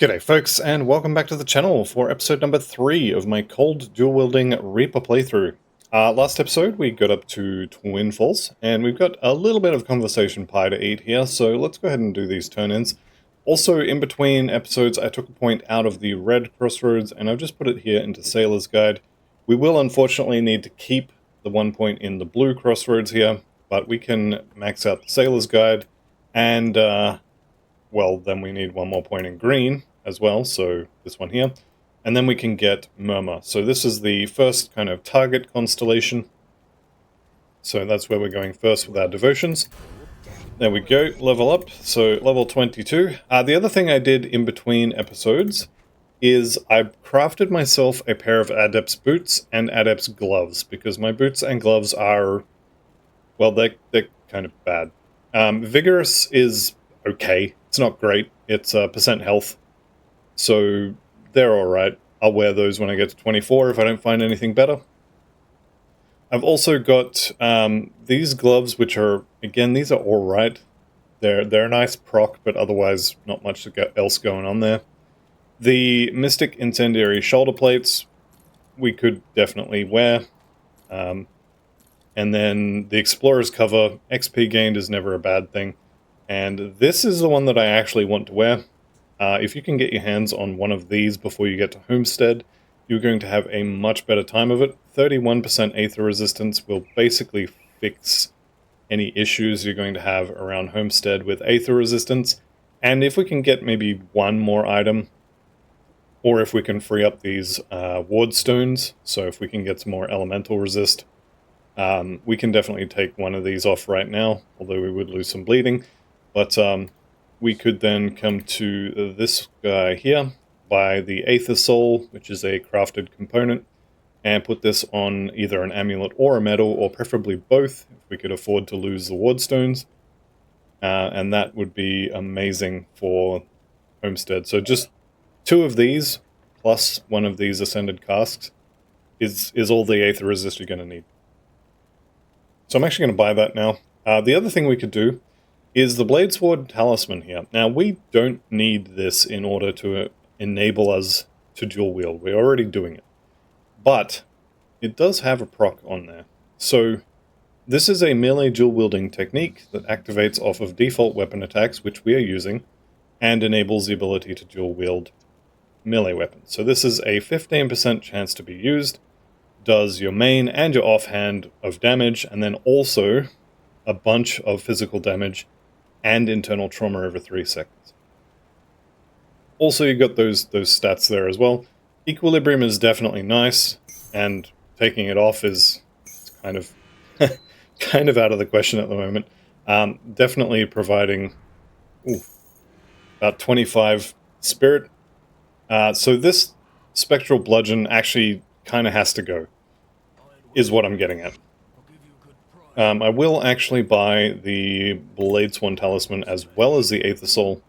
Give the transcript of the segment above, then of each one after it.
G'day folks, and welcome back to the channel for episode number 3 of my cold dual-wielding Reaper playthrough. Last episode we got up to Twin Falls, and we've got a little bit of conversation pie to eat here, so let's go ahead and do these turn-ins. Also, in between episodes, I took a point out of the red crossroads, and I've just put it here into Sailor's Guide. We will unfortunately need to keep the 1 point in the blue crossroads here, but we can max out the Sailor's Guide, and well, then we need 1 more point in green as well, so this one here. And then we can get Murmur. So this is the first kind of target constellation. So that's where we're going first with our devotions. There we go, level up, so level 22. The other thing I did in between episodes is I crafted myself a pair of Adept's boots and Adept's gloves, because my boots and gloves are, well, they're kind of bad. Vigorous is okay. It's not great. It's percent health. So they're alright. I'll wear those when I get to 24 if I don't find anything better. I've also got these gloves, which are, again, these are alright. They're a nice proc, but otherwise not much else going on there. The Mystic Incendiary shoulder plates we could definitely wear. And then the Explorer's cover, XP gained is never a bad thing. And this is the one that I actually want to wear. If you can get your hands on one of these before you get to Homestead, you're going to have a much better time of it. 31% Aether resistance will basically fix any issues you're going to have around Homestead with Aether resistance. And if we can get maybe one more item, or if we can free up these ward stones, so if we can get some more elemental resist, we can definitely take one of these off right now, although we would lose some bleeding. But we could then come to this guy here, buy the Aether Soul, which is a crafted component, and put this on either an amulet or a medal, or preferably both, if we could afford to lose the ward stones. And that would be amazing for Homestead. So just 2 of these, plus one of these Ascended Casks, is all the Aether resist you're going to need. So I'm actually going to buy that now. The other thing we could do is the Bladesword Talisman here. Now, we don't need this in order to enable us to dual wield. We're already doing it. But it does have a proc on there. So this is a melee dual wielding technique that activates off of default weapon attacks, which we are using, and enables the ability to dual wield melee weapons. So this is a 15% chance to be used, does your main and your offhand of damage, and then also a bunch of physical damage and internal trauma over 3 seconds. Also, you got those stats there as well. Equilibrium is definitely nice, and taking it off is kind of kind of out of the question at the moment. Definitely providing about 25 spirit. So this Spectral Bludgeon actually kind of has to go, is what I'm getting at. I will actually buy the Bladesword Talisman as well as the Aether Soul.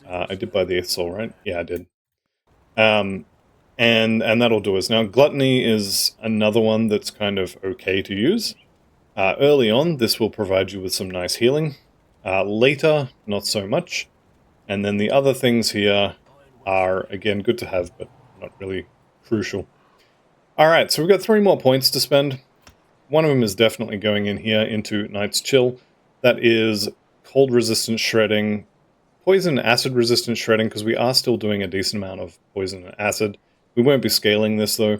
I did buy the Aether Soul, right? Yeah, I did. And that'll do us. Now, Gluttony is another one that's kind of okay to use. Early on, this will provide you with some nice healing. Later, not so much. And then the other things here are, again, good to have, but not really crucial. Alright, so we've got 3 more points to spend. One of them is definitely going in here into Night's Chill. That is cold resistance shredding, poison and acid resistance shredding, because we are still doing a decent amount of poison and acid. We won't be scaling this though.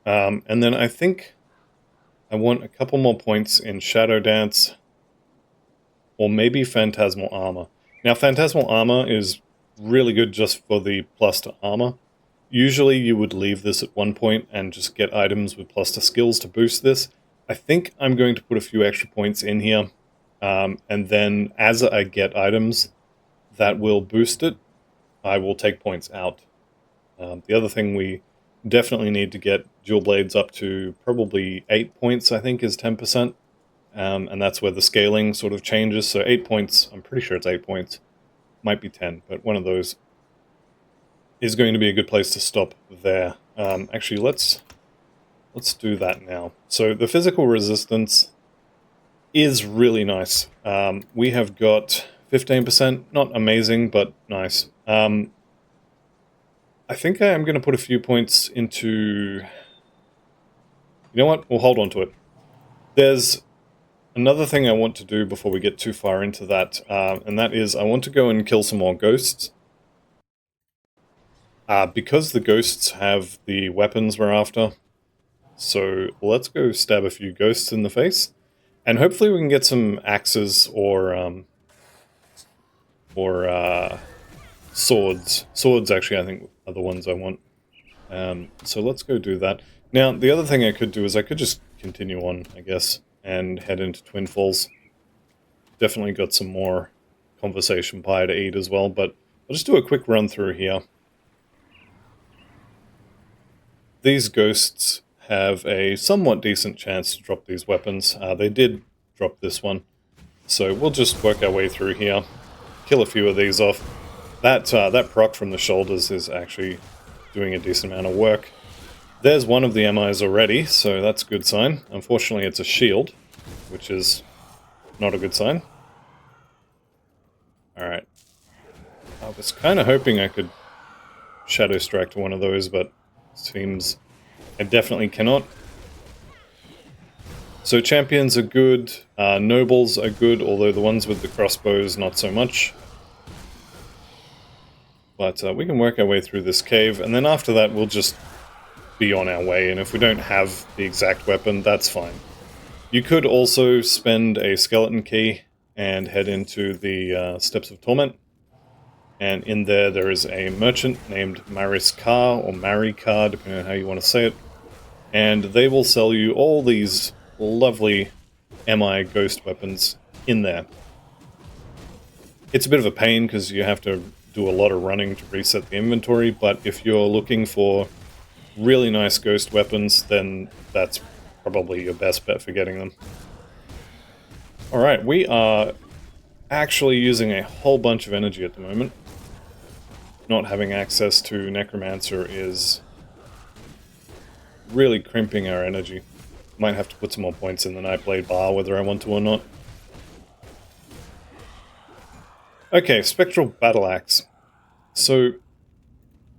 And then I think I want a couple more points in Shadow Dance, or maybe Phantasmal Armor. Now, Phantasmal Armor is really good just for the plus to armor. Usually you would leave this at 1 point and just get items with plus to skills to boost this. I think I'm going to put a few extra points in here, and then as I get items that will boost it, I will take points out. The other thing we definitely need to get dual blades up to probably 8 points, I think, is 10%. And that's where the scaling sort of changes. So 8 points, I'm pretty sure it's 8 points. Might be 10, but one of those is going to be a good place to stop there. Actually, let's do that now. So the physical resistance is really nice. We have got 15%, not amazing, but nice. I think I am going to put a few points into... You know what? We'll hold on to it. There's another thing I want to do before we get too far into that, and that is I want to go and kill some more ghosts. Because the ghosts have the weapons we're after, so let's go stab a few ghosts in the face, and hopefully we can get some axes or swords. Swords, actually, I think are the ones I want. So let's go do that. Now, the other thing I could do is I could just continue on, I guess, and head into Twin Falls. Definitely got some more conversation pie to eat as well, but I'll just do a quick run through here. These ghosts have a somewhat decent chance to drop these weapons. They did drop this one, so we'll just work our way through here, kill a few of these off. That proc from the shoulders is actually doing a decent amount of work. There's one of the MIs already, so that's a good sign. Unfortunately, it's a shield, which is not a good sign. Alright. I was kind of hoping I could Shadow Strike to one of those, but it seems I definitely cannot. So champions are good, nobles are good, although the ones with the crossbows not so much. But we can work our way through this cave, and then after that we'll just be on our way, and if we don't have the exact weapon, that's fine. You could also spend a skeleton key and head into the Steps of Torment. And in there is a merchant named Mariskar, or Marikar, depending on how you want to say it. And they will sell you all these lovely MI ghost weapons in there. It's a bit of a pain because you have to do a lot of running to reset the inventory, but if you're looking for really nice ghost weapons, then that's probably your best bet for getting them. Alright, we are actually using a whole bunch of energy at the moment. Not having access to Necromancer is really crimping our energy. Might have to put some more points in the Nightblade bar, whether I want to or not. Okay, Spectral Battle Axe. So,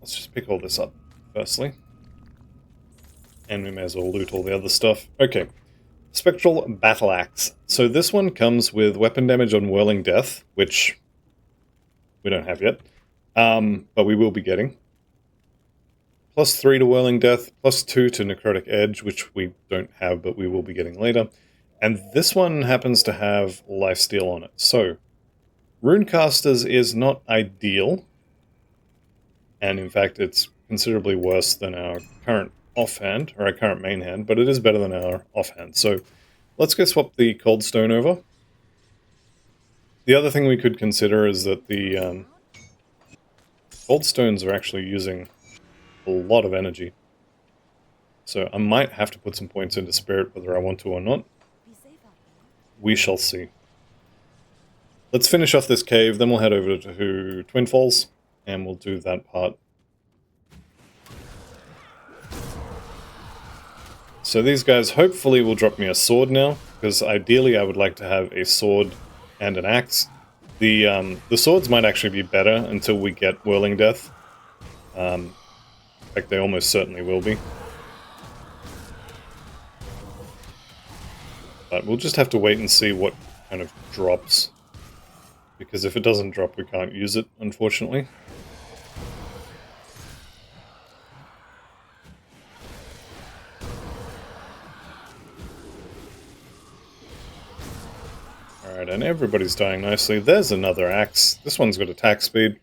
let's just pick all this up, firstly. And we may as well loot all the other stuff. Okay, Spectral Battle Axe. So this one comes with weapon damage on Whirling Death, which we don't have yet. But we will be getting. +3 to Whirling Death, +2 to Necrotic Edge, which we don't have, but we will be getting later. And this one happens to have Lifesteal on it. So, Runecasters is not ideal. And in fact, it's considerably worse than our current offhand, or our current main hand, but it is better than our offhand. So, let's go swap the Cold Stone over. The other thing we could consider is that the Cold Stones are actually using a lot of energy. So I might have to put some points into Spirit whether I want to or not. We shall see. Let's finish off this cave, then we'll head over to Twin Falls, and we'll do that part. So these guys hopefully will drop me a sword now, because ideally I would like to have a sword and an axe. The swords might actually be better until we get Whirling Death. In fact, they almost certainly will be. But we'll just have to wait and see what kind of drops. Because if it doesn't drop, we can't use it, unfortunately. Alright, and everybody's dying nicely. There's another axe. This one's got attack speed.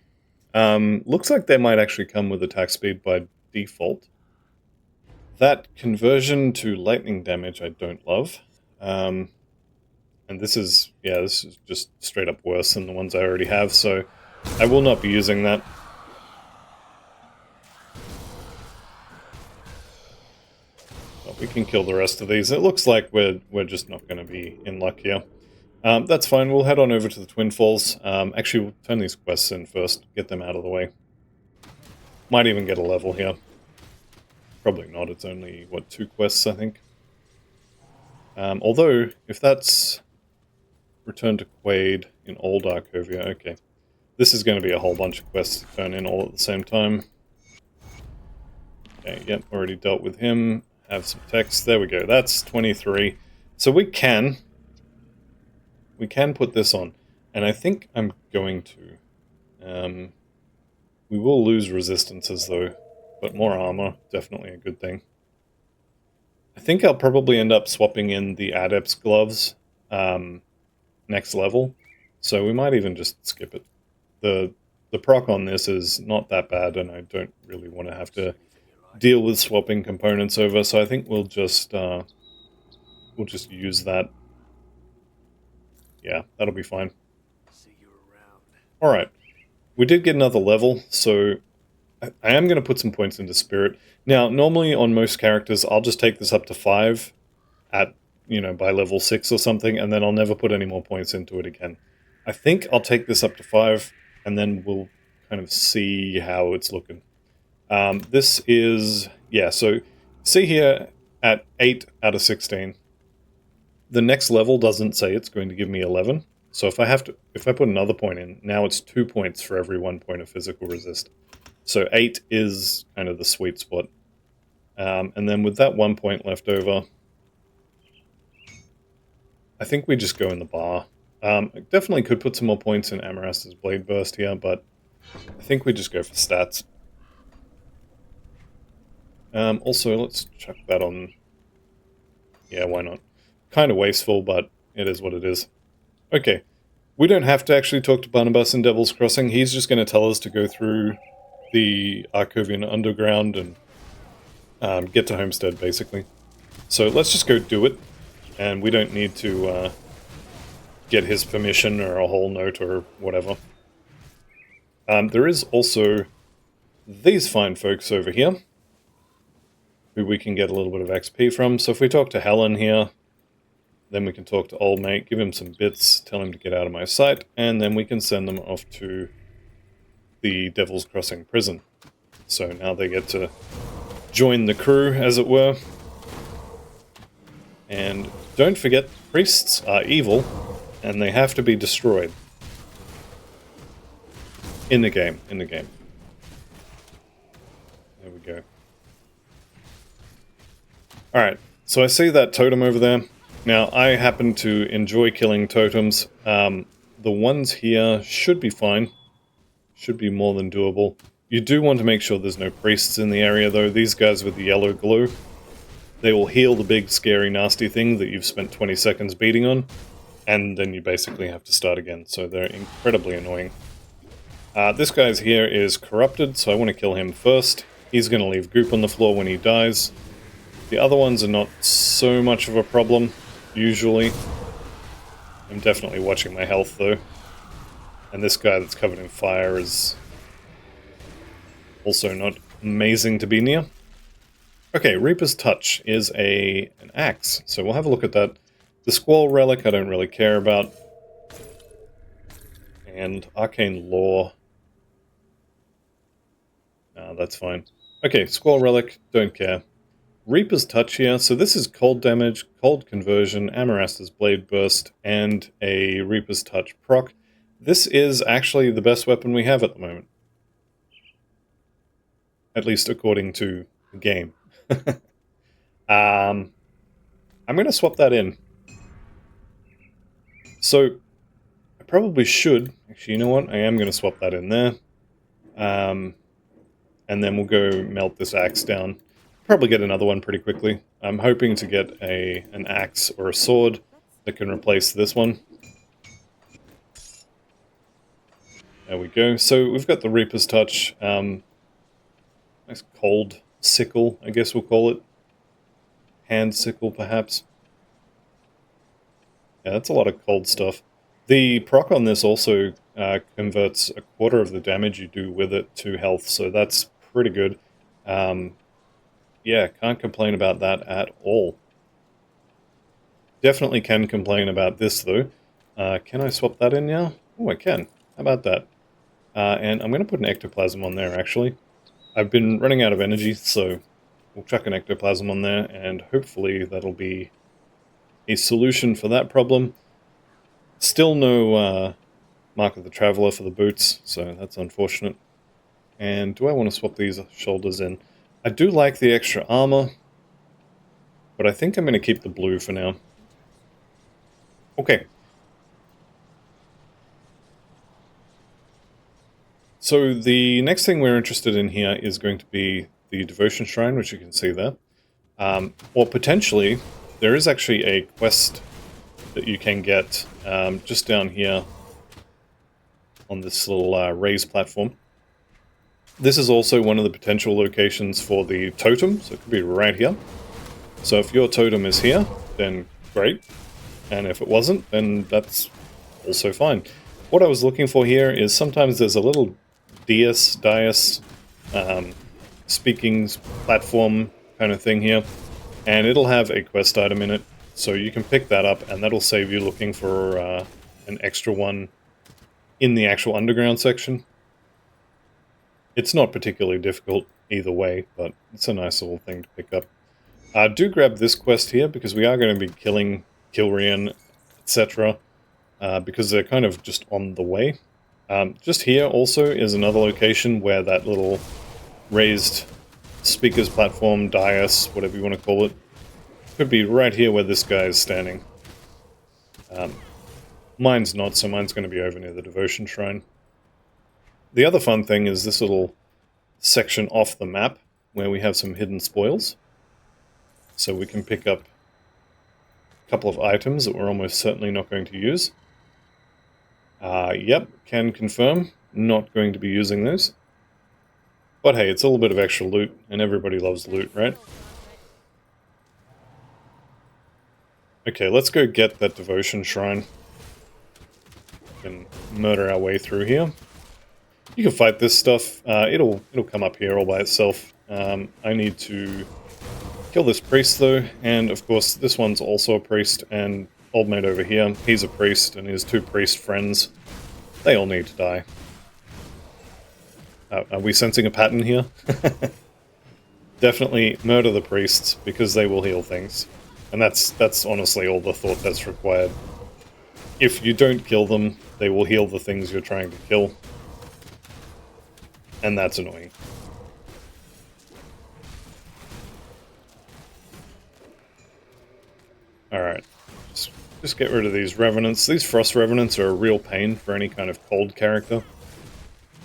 Looks like they might actually come with attack speed by default. That conversion to lightning damage I don't love. And this is, yeah, this is just straight up worse than the ones I already have, so I will not be using that. But we can kill the rest of these. It looks like we're just not going to be in luck here. That's fine, we'll head on over to the Twin Falls. Actually, we'll turn these quests in first, get them out of the way. Might even get a level here. Probably not, it's only, what, 2 quests, I think? Although, if that's Return to Quaid in Old Arcovia. Okay. This is going to be a whole bunch of quests to turn in all at the same time. Okay, yep, already dealt with him. Have some text. There we go. That's 23. So we can put this on. And I think I'm going to. We will lose resistances though, but more armor, definitely a good thing. I think I'll probably end up swapping in the Adept's gloves next level, so we might even just skip it. The proc on this is not that bad, and I don't really want to have to deal with swapping components over, so I think we'll just use that. Yeah, that'll be fine. Alright, we did get another level, so I am going to put some points into Spirit. Now, normally on most characters, I'll just take this up to 5 at, by level 6 or something, and then I'll never put any more points into it again. I think I'll take this up to 5, and then we'll kind of see how it's looking. This is, yeah, so see here at 8 out of 16. The next level doesn't say it's going to give me 11. So if I put another point in, now it's 2 points for every 1 point of physical resist. So 8 is kind of the sweet spot. And then with that 1 point left over, I think we just go in the bar. I definitely could put some more points in Amarast's Blade Burst here, but I think we just go for stats. Also, let's chuck that on. Yeah, why not? Kind of wasteful, but it is what it is. Okay, we don't have to actually talk to Barnabas in Devil's Crossing. He's just going to tell us to go through the Arcovian Underground and get to Homestead, basically. So let's just go do it, and we don't need to get his permission or a whole note or whatever. There is also these fine folks over here, who we can get a little bit of XP from. So if we talk to Helen here, then we can talk to Old Mate, give him some bits, tell him to get out of my sight, and then we can send them off to the Devil's Crossing prison. So now they get to join the crew, as it were. And don't forget, priests are evil, and they have to be destroyed. In the game. There we go. Alright, so I see that totem over there. Now, I happen to enjoy killing totems. The ones here should be fine. Should be more than doable. You do want to make sure there's no priests in the area, though. These guys with the yellow glue, they will heal the big, scary, nasty thing that you've spent 20 seconds beating on, and then you basically have to start again, so they're incredibly annoying. This guy's here is corrupted, so I want to kill him first. He's going to leave goop on the floor when he dies. The other ones are not so much of a problem, usually. I'm definitely watching my health, though. And this guy that's covered in fire is also not amazing to be near. Okay, Reaper's Touch is an axe, so we'll have a look at that. The Squall Relic I don't really care about. And Arcane Lore. That's fine. Okay, Squall Relic, don't care. Reaper's Touch here, so this is cold damage, cold conversion, Amarast's Blade Burst, and a Reaper's Touch proc. This is actually the best weapon we have at the moment. At least according to the game. I'm going to swap that in. So, I probably should. Actually, you know what? I am going to swap that in there. And then we'll go melt this axe down. Probably get another one pretty quickly. I'm hoping to get an axe or a sword that can replace this one. There we go. So we've got the Reaper's Touch. Nice cold sickle, I guess we'll call it. Hand sickle, perhaps. Yeah, that's a lot of cold stuff. The proc on this also converts a quarter of the damage you do with it to health, so that's pretty good. Yeah, can't complain about that at all. Definitely can complain about this, though. Can I swap that in now? Oh, I can. How about that? And I'm going to put an ectoplasm on there, actually. I've been running out of energy, so we'll chuck an ectoplasm on there, and hopefully that'll be a solution for that problem. Still no Mark of the Traveler for the boots, so that's unfortunate. And do I want to swap these shoulders in? I do like the extra armor, but I think I'm going to keep the blue for now. Okay. So the next thing we're interested in here is going to be the Devotion Shrine, which you can see there. Or potentially, there is actually a quest that you can get just down here on this little raised platform. This is also one of the potential locations for the totem, so it could be right here. So if your totem is here, then great. And if it wasn't, then that's also fine. What I was looking for here is sometimes there's a little dais, speaking platform kind of thing here, and it'll have a quest item in it. So you can pick that up, and that'll save you looking for an extra one in the actual underground section. It's not particularly difficult either way, but it's a nice little thing to pick up. Do grab this quest here, because we are going to be killing Krian, etc., because they're kind of just on the way. Just here also is another location where that little raised speakers platform, dais, whatever you want to call it, could be right here where this guy is standing. Mine's not, so mine's going to be over near the Devotion Shrine. The other fun thing is this little section off the map where we have some hidden spoils. So we can pick up a couple of items that we're almost certainly not going to use. Yep, can confirm, not going to be using those. But hey, it's a little bit of extra loot, and everybody loves loot, right? Okay, let's go get that Devotion Shrine. And murder our way through here. You can fight this stuff. It'll come up here all by itself. I need to kill this priest though, and of course this one's also a priest, and old mate over here, he's a priest, and his two priest friends, they all need to die. Are we sensing a pattern here? Definitely murder the priests, because they will heal things. And that's honestly all the thought that's required. If you don't kill them, they will heal the things you're trying to kill. And that's annoying. Alright. Just get rid of these Revenants. These Frost Revenants are a real pain for any kind of cold character.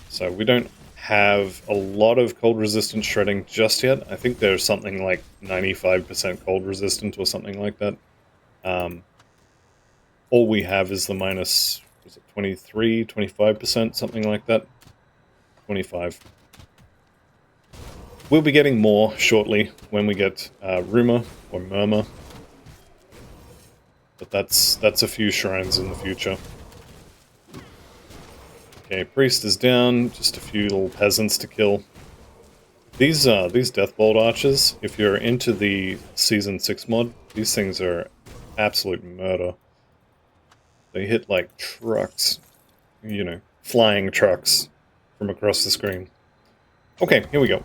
So we don't have a lot of cold resistant shredding just yet. I think there's something like 95% cold resistant or something like that. All we have is the minus, was it 23, 25%, something like that? 25. We'll be getting more shortly when we get Rumor or Murmur. But that's a few shrines in the future. Okay, priest is down, just a few little peasants to kill. These Deathbolt archers, if you're into the Season 6 mod, these things are absolute murder. They hit like trucks, you know, flying trucks from across the screen. Okay, here we go.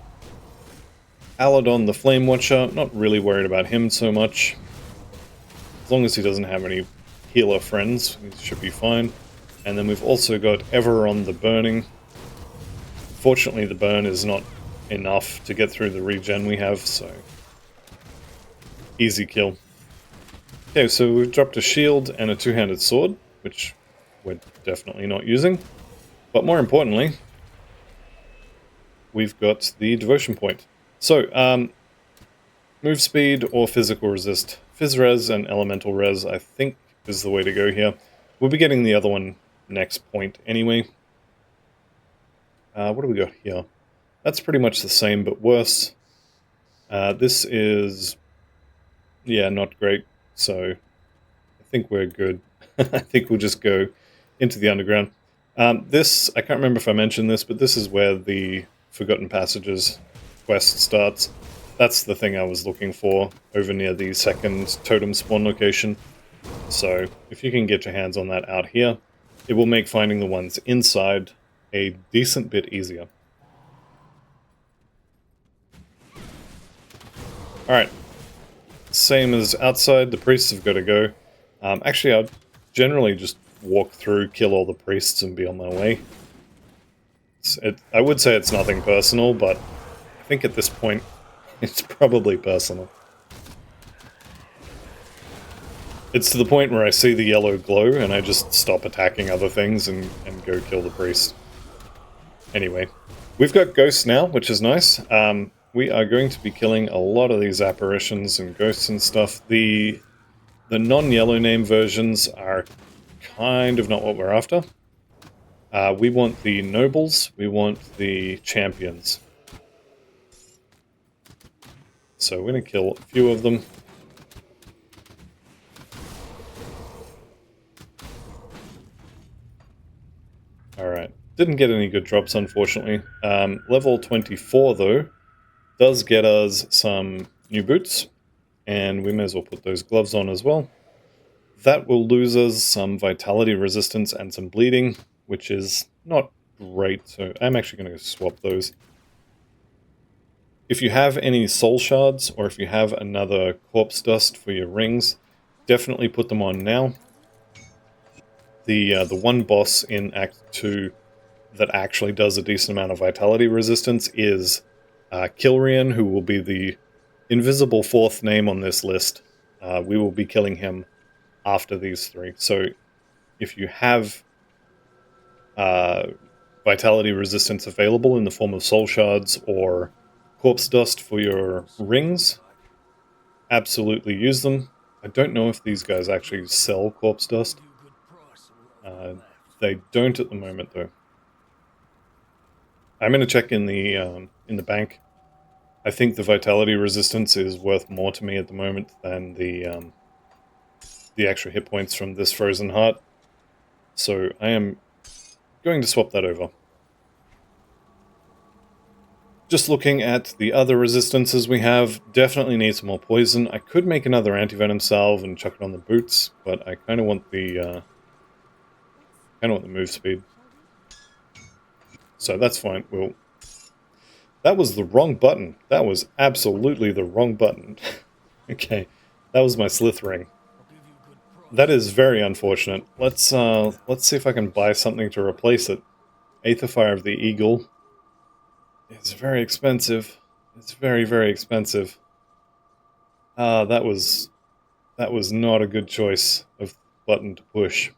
Aladon the Flame Watcher, not really worried about him so much. As long as he doesn't have any healer friends, he should be fine. And then we've also got Everon the Burning. Fortunately, the burn is not enough to get through the regen we have, so easy kill. Okay, so we've dropped a shield and a two-handed sword, which we're definitely not using. But more importantly, we've got the devotion point. So, move speed or physical resist. Phys res and elemental res, I think, is the way to go here. We'll be getting the other one next point anyway. What do we got here? That's pretty much the same, but worse. This is, yeah, not great, so I think we're good. I think we'll just go into the underground. This, I can't remember if I mentioned this, but this is where the Forgotten Passages quest starts. That's the thing I was looking for over near the second totem spawn location. So if you can get your hands on that out here, it will make finding the ones inside a decent bit easier. Alright, same as outside, the priests have got to go. Actually, I'd generally just walk through, kill all the priests, and be on my way. I would say it's nothing personal, but I think at this point, it's probably personal. It's to the point where I see the yellow glow, and I just stop attacking other things and go kill the priest. Anyway, we've got ghosts now, which is nice. We are going to be killing a lot of these apparitions and ghosts and stuff. The non-yellow name versions are kind of not what we're after. We want the nobles, we want the champions. So we're going to kill a few of them. Alright, didn't get any good drops unfortunately. Level 24 though does get us some new boots, and we may as well put those gloves on as well. That will lose us some vitality resistance and some bleeding, which is not great, so I'm actually going to swap those. If you have any soul shards, or if you have another corpse dust for your rings, definitely put them on now. The one boss in Act 2 that actually does a decent amount of vitality resistance is Krian, who will be the invisible fourth name on this list. We will be killing him after these three. So if you have vitality resistance available in the form of soul shards or corpse dust for your rings, absolutely use them. I don't know if these guys actually sell corpse dust. They don't at the moment though. I'm going to check in the bank. I think the vitality resistance is worth more to me at the moment than the extra hit points from this frozen heart. So I am going to swap that over. Just looking at the other resistances we have, definitely need some more poison. I could make another antivenom salve and chuck it on the boots, but I kind of want the move speed. So that's fine. That was the wrong button. That was absolutely the wrong button. Okay, that was my slith ring. That is very unfortunate. Let's see if I can buy something to replace it. Aetherfire of the Eagle. It's very expensive. It's very, very expensive. That was not a good choice of button to push.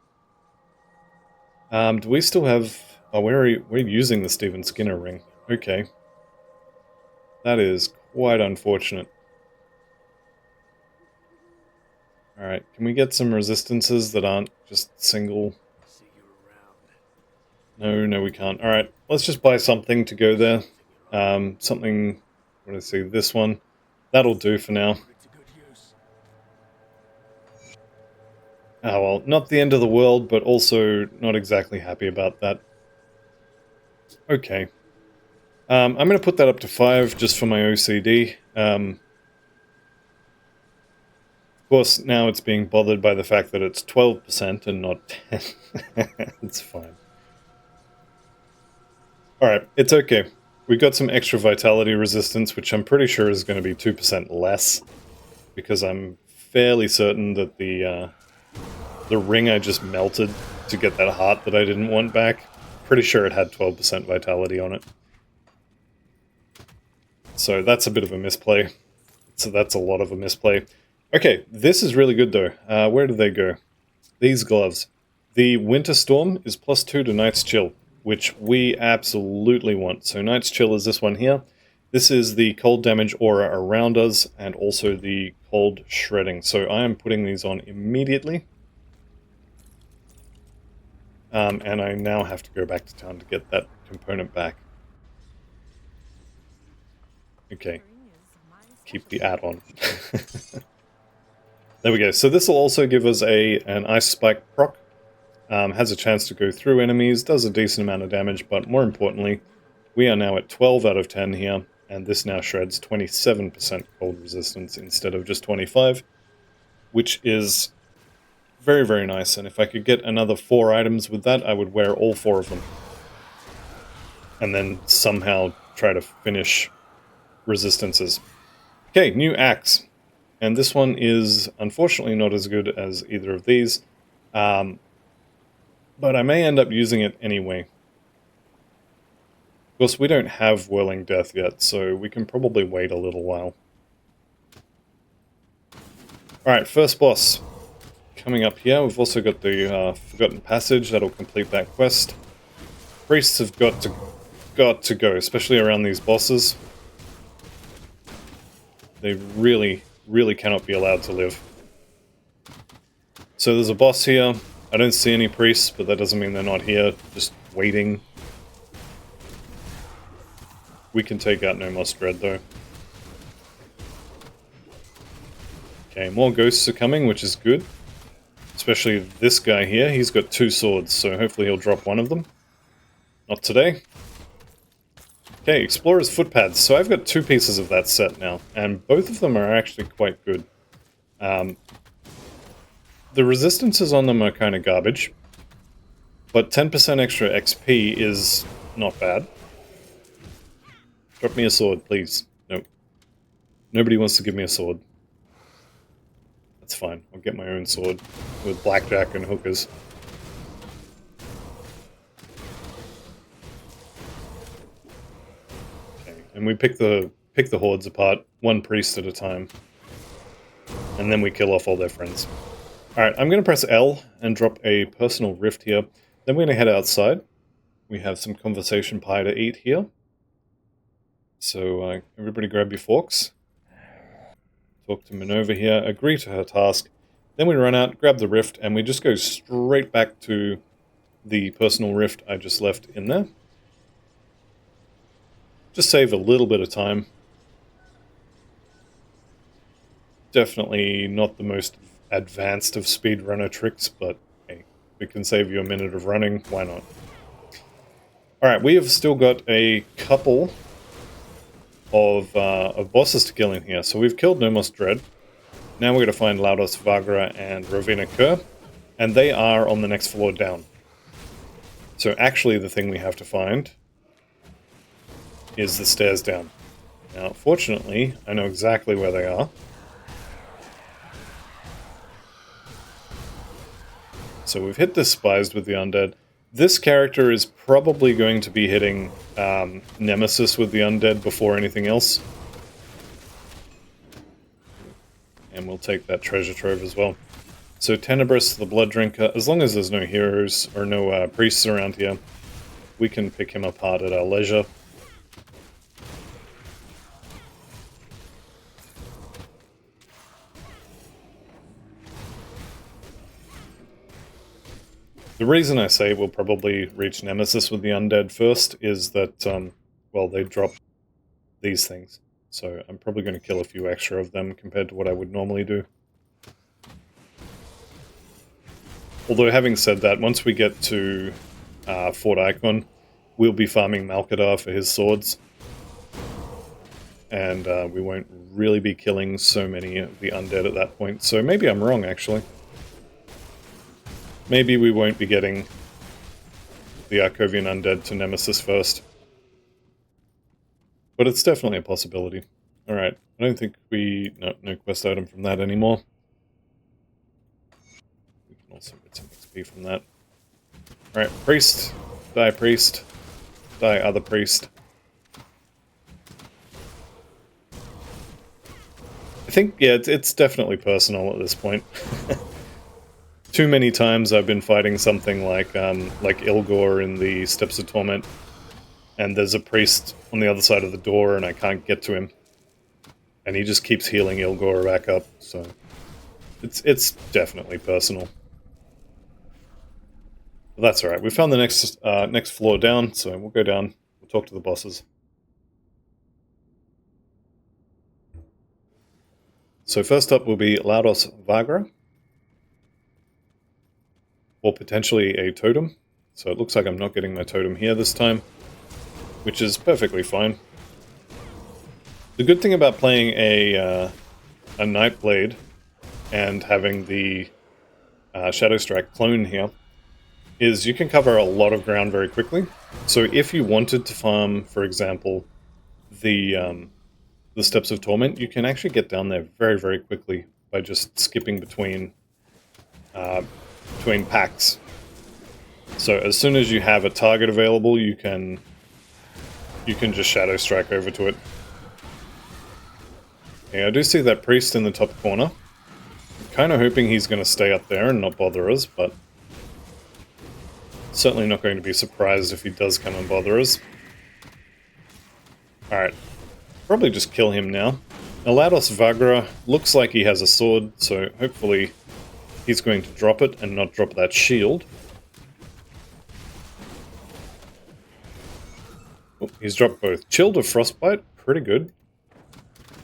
Do we still have... Oh, we're using the Stephen Skinner ring. Okay. That is quite unfortunate. Alright, can we get some resistances that aren't just single? No, we can't. Alright, let's just buy something to go there. Something... What did I say? This one. That'll do for now. Oh well, not the end of the world, but also not exactly happy about that. Okay. I'm going to put that up to 5 just for my OCD. Of course, now it's being bothered by the fact that it's 12% and not 10. It's fine. Alright, it's okay. We got some extra vitality resistance, which I'm pretty sure is going to be 2% less. Because I'm fairly certain that the ring I just melted to get that heart that I didn't want back, pretty sure it had 12% vitality on it. So that's a bit of a misplay. So that's a lot of a misplay. Okay, this is really good though. Where do they go? These gloves. The Winter Storm is +2 to Night's Chill, which we absolutely want. So Night's Chill is this one here. This is the cold damage aura around us, and also the cold shredding. So I am putting these on immediately. And I now have to go back to town to get that component back. Okay. Keep the add-on. There we go. So this will also give us an Ice Spike proc. Has a chance to go through enemies, does a decent amount of damage, but more importantly, we are now at 12 out of 10 here, and this now shreds 27% cold resistance instead of just 25, which is very, very nice. And if I could get another 4 items with that, I would wear all 4 of them. And then somehow try to finish resistances. Okay, new axe. And this one is unfortunately not as good as either of these. but I may end up using it anyway. Of course, we don't have Whirling Death yet, so we can probably wait a little while. Alright, first boss. Coming up here, we've also got the Forgotten Passage, that'll complete that quest. Priests have got to go, especially around these bosses. They really, really cannot be allowed to live. So there's a boss here. I don't see any priests, but that doesn't mean they're not here, just waiting. We can take out No More Dread, though. Okay, more ghosts are coming, which is good. Especially this guy here, he's got 2 swords, so hopefully he'll drop one of them. Not today. Okay, Explorer's Footpads. So I've got 2 pieces of that set now, and both of them are actually quite good. The resistances on them are kind of garbage, but 10% extra XP is not bad. Drop me a sword, please. Nope. Nobody wants to give me a sword. That's fine. I'll get my own sword with blackjack and hookers. Okay, and we pick the hordes apart, 1 priest at a time, and then we kill off all their friends. Alright, I'm going to press L and drop a personal rift here. Then we're going to head outside. We have some conversation pie to eat here. So everybody grab your forks. Talk to Minerva here, agree to her task. Then we run out, grab the rift, and we just go straight back to the personal rift I just left in there. Just save a little bit of time. Definitely not the most advanced of speedrunner tricks, but hey, we can save you a minute of running, why not? Alright, we have still got a couple of bosses to kill in here. So we've killed No More Dread. Now we're going to find Laudos, Vagra, and Rovina Kerr, and they are on the next floor down. So actually the thing we have to find is the stairs down. Now, fortunately, I know exactly where they are. So we've hit Despised with the Undead. This character is probably going to be hitting Nemesis with the Undead before anything else. And we'll take that treasure trove as well. So Tenebrous, the Blood Drinker, as long as there's no heroes or no priests around here, we can pick him apart at our leisure. The reason I say we'll probably reach Nemesis with the Undead first is that, well, they drop these things. So I'm probably going to kill a few extra of them compared to what I would normally do. Although having said that, once we get to Fort Icon, we'll be farming Malkadar for his swords. And we won't really be killing so many of the Undead at that point. So maybe I'm wrong, actually. Maybe we won't be getting the Arcovian Undead to Nemesis first. But it's definitely a possibility. Alright, I don't think we... No quest item from that anymore. We can also get some XP from that. Alright, Priest. Die Priest. Die other Priest. I think, yeah, it's definitely personal at this point. Too many times I've been fighting something like Ilgor in the Steps of Torment, and there's a priest on the other side of the door and I can't get to him. And he just keeps healing Ilgor back up, so... It's definitely personal. But that's alright, we found the next floor down, so we'll go down, we'll talk to the bosses. So first up will be Laudos Vagra. Or potentially a totem. So it looks like I'm not getting my totem here this time, which is perfectly fine. The good thing about playing a Nightblade and having the Shadowstrike clone here is you can cover a lot of ground very quickly. So if you wanted to farm, for example, the Steps of Torment, you can actually get down there very, very quickly by just skipping between packs. So as soon as you have a target available, you can just Shadow Strike over to it. Yeah, I do see that priest in the top corner. I'm kind of hoping he's going to stay up there and not bother us, but certainly not going to be surprised if he does come and bother us. Alright, probably just kill him now. Alados Vagra looks like he has a sword, so hopefully he's going to drop it and not drop that shield. Oh, he's dropped both. Chilled of Frostbite, pretty good.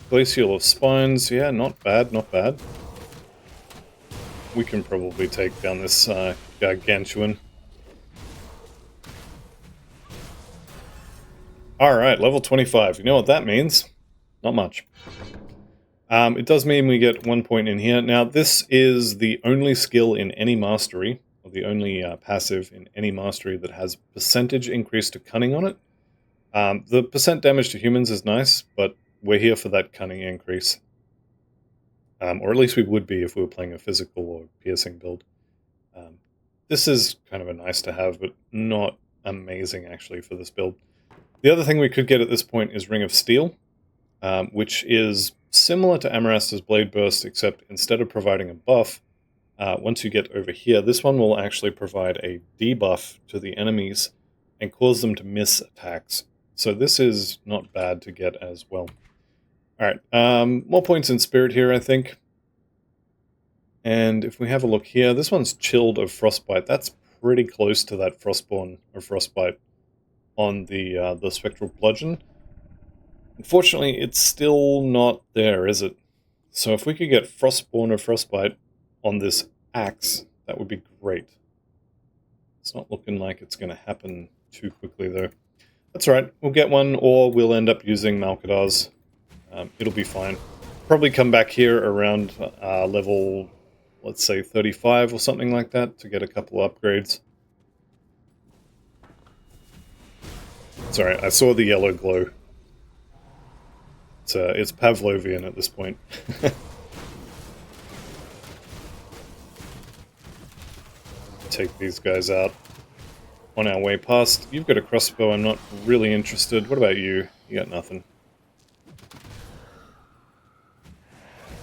Glacial of Spines, yeah, not bad, not bad. We can probably take down this Gargantuan. Alright, level 25. You know what that means? Not much. It does mean we get 1 point in here. Now, this is the only skill in any mastery, or the only passive in any mastery that has percentage increase to cunning on it. The percent damage to humans is nice, but we're here for that cunning increase. Or at least we would be if we were playing a physical or piercing build. This is kind of a nice to have, but not amazing actually for this build. The other thing we could get at this point is Ring of Steel, which is similar to Amarast's Blade Burst, except instead of providing a buff, once you get over here, this one will actually provide a debuff to the enemies and cause them to miss attacks. So this is not bad to get as well. Alright, more points in Spirit here, I think. And if we have a look here, this one's Chilled of Frostbite. That's pretty close to that Frostborn of Frostbite on the Spectral Bludgeon. Unfortunately, it's still not there, is it? So if we could get Frostborn of Frostbite on this axe, that would be great. It's not looking like it's going to happen too quickly, though. That's right, we'll get one, or we'll end up using Malkadar's. It'll be fine. Probably come back here around level, let's say 35 or something like that, to get a couple of upgrades. Sorry, I saw the yellow glow. It's Pavlovian at this point. Take these guys out. On our way past, you've got a crossbow, I'm not really interested. What about you? You got nothing.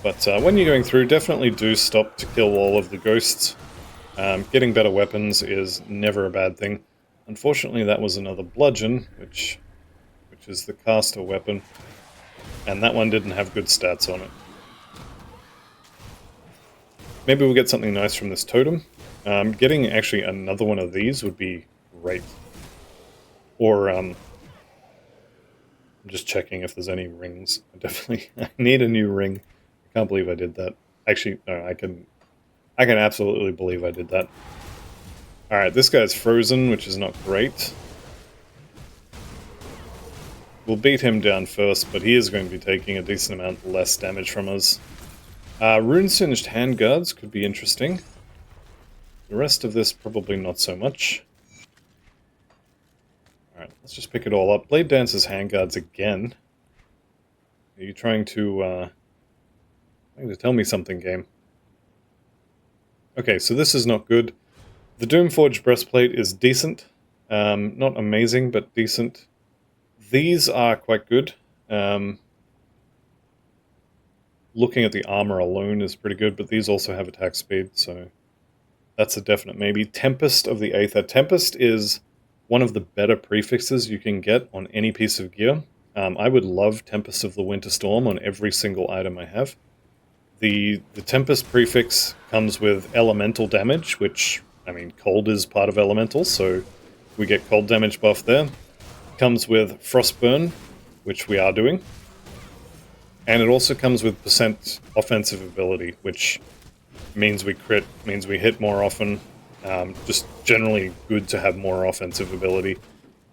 But when you're going through, definitely do stop to kill all of the ghosts. Getting better weapons is never a bad thing. Unfortunately, that was another bludgeon, which is the caster weapon. And that one didn't have good stats on it. Maybe we'll get something nice from this totem. Getting actually another one of these would be great. Or, I'm just checking if there's any rings. I need a new ring. I can't believe I did that. Actually, no, I can absolutely believe I did that. Alright, this guy's frozen, which is not great. We'll beat him down first, but he is going to be taking a decent amount less damage from us. Rune-singed handguards could be interesting. The rest of this, probably not so much. Alright, let's just pick it all up. Blade Dancer's handguards again. Are you trying to tell me something, game? Okay, so this is not good. The Doomforged breastplate is decent. Not amazing, but decent. These are quite good. Looking at the armor alone is pretty good, but these also have attack speed, so that's a definite maybe. Tempest of the Aether. Tempest is one of the better prefixes you can get on any piece of gear. I would love Tempest of the Winter Storm on every single item I have. The Tempest prefix comes with elemental damage, which, I mean, cold is part of elemental, so we get cold damage buff there. Comes with Frostburn, which we are doing. And it also comes with percent offensive ability, which means we crit, means we hit more often. Just generally good to have more offensive ability.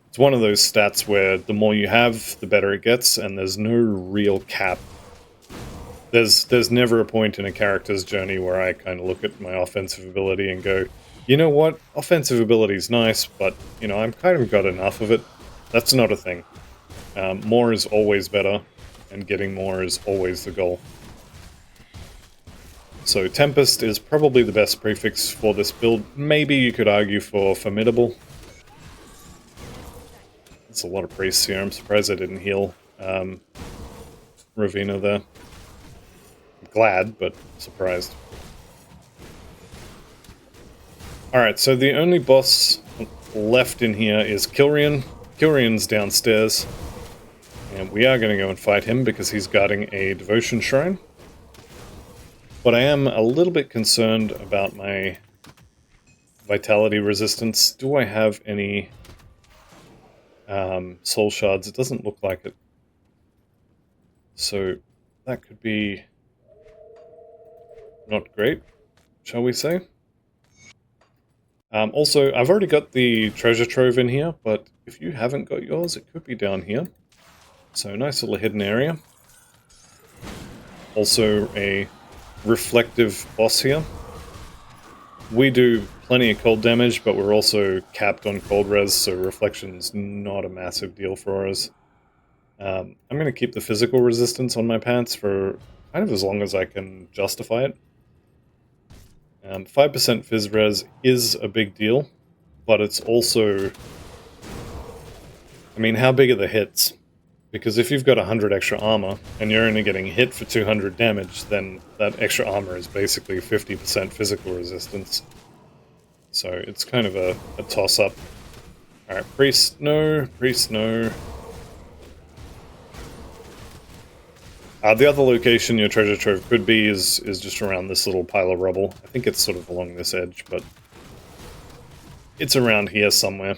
It's one of those stats where the more you have, the better it gets, and there's no real cap. There's never a point in a character's journey where I kind of look at my offensive ability and go, you know what, offensive ability is nice, but, you know, I've kind of got enough of it. That's not a thing. More is always better, and getting more is always the goal. So Tempest is probably the best prefix for this build. Maybe you could argue for Formidable. That's a lot of priests here. I'm surprised I didn't heal Ravina there. I'm glad, but surprised. Alright, so the only boss left in here is Krian. Krian's downstairs. And we are going to go and fight him because he's guarding a devotion shrine. But I am a little bit concerned about my vitality resistance. Do I have any soul shards? It doesn't look like it. So that could be not great, shall we say. Also, I've already got the treasure trove in here, but if you haven't got yours, it could be down here. So nice little hidden area. Also a reflective boss here. We do plenty of cold damage, but we're also capped on cold res, so reflection's not a massive deal for us. I'm going to keep the physical resistance on my pants for kind of as long as I can justify it. 5% phys res is a big deal, but it's also... I mean, how big are the hits? Because if you've got 100 extra armor, and you're only getting hit for 200 damage, then that extra armor is basically 50% physical resistance. So it's kind of a toss-up. Alright, priest, no. Priest, no. The other location your treasure trove could be is just around this little pile of rubble. I think it's sort of along this edge, but it's around here somewhere.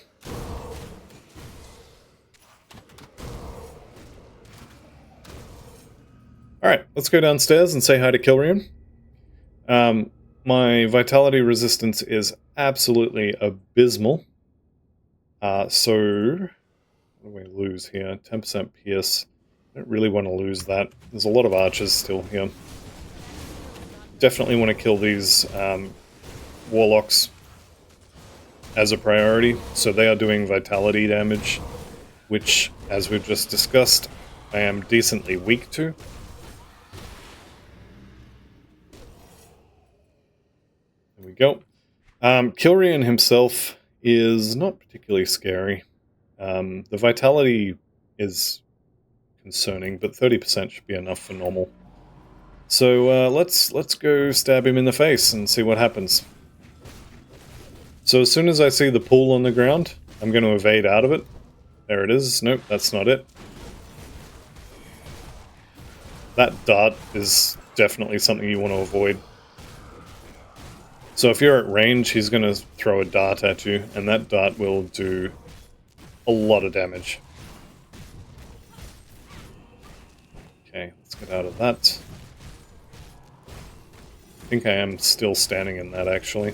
Alright, let's go downstairs and say hi to Krian. My vitality resistance is absolutely abysmal. So, what do we lose here? 10% pierce. I don't really want to lose that. There's a lot of archers still here. Definitely want to kill these warlocks as a priority. So they are doing vitality damage, which, as we've just discussed, I am decently weak to. There we go. Krian himself is not particularly scary. The vitality is concerning, but 30% should be enough for normal. So let's go stab him in the face and see what happens. So as soon as I see the pool on the ground, I'm going to evade out of it. There it is. Nope, that's not it. That dart is definitely something you want to avoid. So if you're at range, he's going to throw a dart at you, and that dart will do a lot of damage. Okay, let's get out of that. I think I am still standing in that, actually.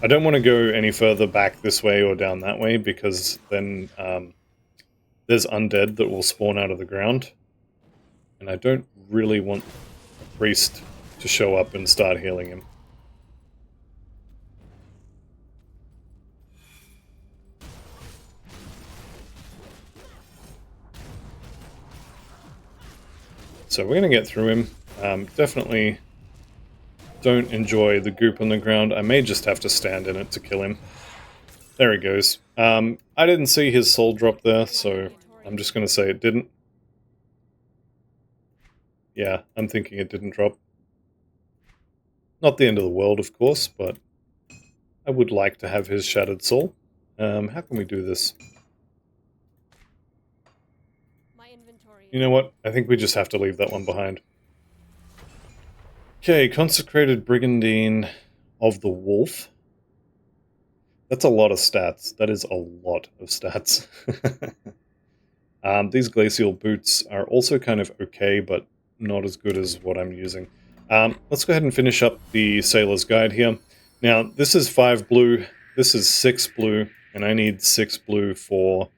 I don't want to go any further back this way or down that way, because then there's undead that will spawn out of the ground. And I don't really want a priest to show up and start healing him. So we're going to get through him. Definitely don't enjoy the goop on the ground. I may just have to stand in it to kill him. There he goes. I didn't see his soul drop there, so I'm just going to say it didn't. Yeah, I'm thinking it didn't drop. Not the end of the world, of course, but I would like to have his shattered soul. How can we do this? You know what? I think we just have to leave that one behind. Okay, Consecrated Brigandine of the Wolf. That's a lot of stats. That is a lot of stats. These glacial boots are also kind of okay, but not as good as what I'm using. Let's go ahead and finish up the Sailor's Guide here. Now, this is 5 blue, this is 6 blue, and I need 6 blue for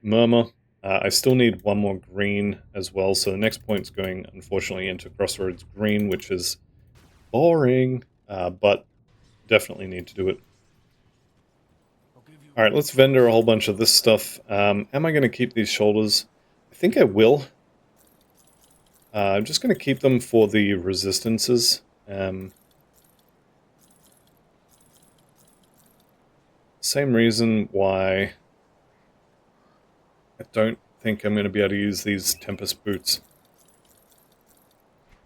Murmur. I still need 1 more green as well, so the next point's going, unfortunately, into Crossroads Green, which is boring, but definitely need to do it. Alright, let's vendor a whole bunch of this stuff. Am I going to keep these shoulders? I think I will. I'm just going to keep them for the resistances. Same reason why I don't think I'm going to be able to use these Tempest boots.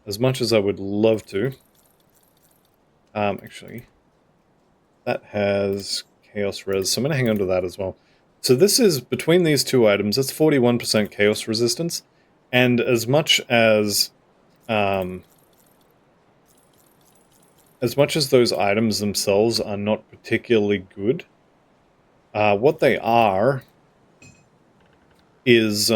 As much as I would love to. Actually, that has Chaos Res, so I'm going to hang on to that as well. So this is, between these two items, it's 41% Chaos Resistance, and as much as those items themselves are not particularly good, what they are is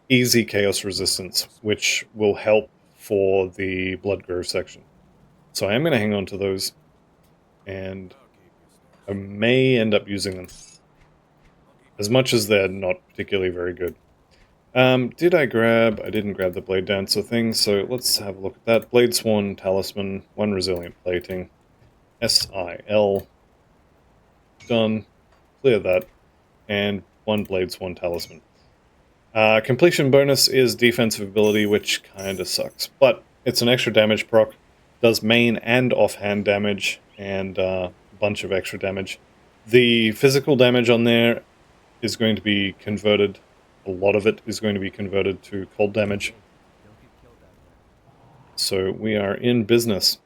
easy Chaos Resistance, which will help for the Blood Grove section. So I am going to hang on to those, and I may end up using them. As much as they're not particularly very good. Did I grab... I didn't grab the Blade Dancer thing, so let's have a look at that. Blade Sworn, Talisman, 1 Resilient Plating, SIL. Done. Clear that. And 1 Blade Sworn Talisman. Completion bonus is defensive ability, which kinda sucks. But it's an extra damage proc. Does main and offhand damage, and a bunch of extra damage. The physical damage on there is going to be converted, a lot of it is going to be converted to cold damage. So we are in business.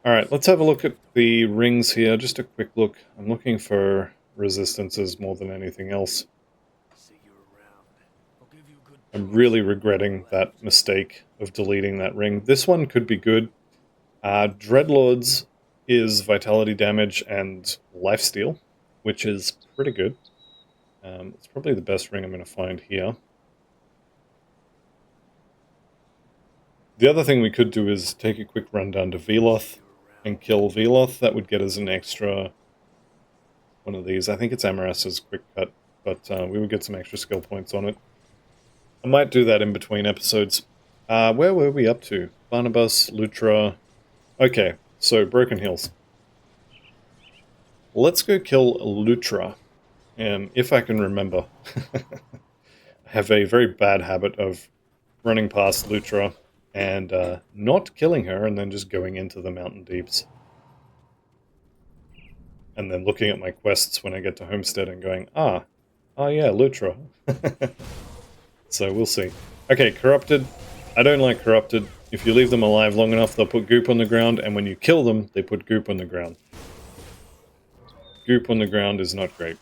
Alright, let's have a look at the rings here, just a quick look. I'm looking for resistances more than anything else. I'm really regretting that mistake of deleting that ring. This one could be good. Dreadlords is vitality damage and lifesteal, which is pretty good. It's probably the best ring I'm going to find here. The other thing we could do is take a quick run down to Veloth and kill Veloth. That would get us an extra one of these. I think it's Amaras's quick cut, but we would get some extra skill points on it. I might do that in between episodes. Where were we up to? Barnabas, Lutra... Okay, so Broken Hills. Let's go kill Lutra. If I can remember. I have a very bad habit of running past Lutra and not killing her and then just going into the mountain deeps. And then looking at my quests when I get to Homestead and going, oh yeah, Lutra. So we'll see. Okay, Corrupted. I don't like Corrupted. If you leave them alive long enough, they'll put goop on the ground, and when you kill them, they put goop on the ground. Goop on the ground is not great.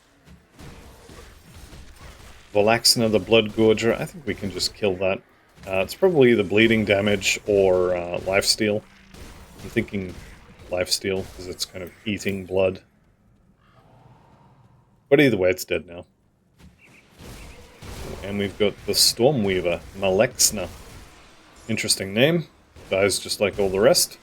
Volaxna, the Blood Gorger, I think we can just kill that. It's probably either bleeding damage or lifesteal. I'm thinking lifesteal, because it's kind of eating blood. But either way, it's dead now. And we've got the Stormweaver, Malexna. Interesting name. Dies just like all the rest.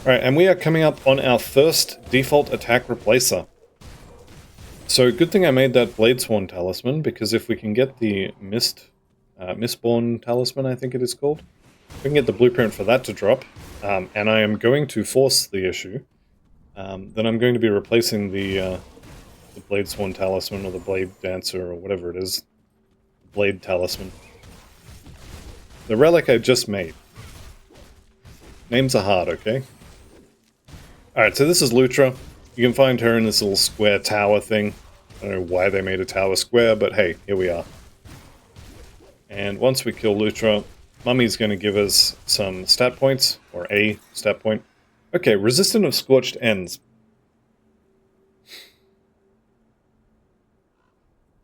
Alright, and we are coming up on our first default attack replacer. So good thing I made that Bladesworn Talisman, because if we can get the Mistborn Talisman, I think it is called, we can get the blueprint for that to drop, and I am going to force the issue, then I'm going to be replacing the Bladesworn Talisman, or the Blade Dancer, or whatever it is. Blade Talisman. The relic I just made. Names are hard, okay? Alright, so this is Lutra. You can find her in this little square tower thing. I don't know why they made a tower square, but hey, here we are. And once we kill Lutra, Mummy's going to give us some stat points, or a stat point. Okay, resistant of Scorched Ends.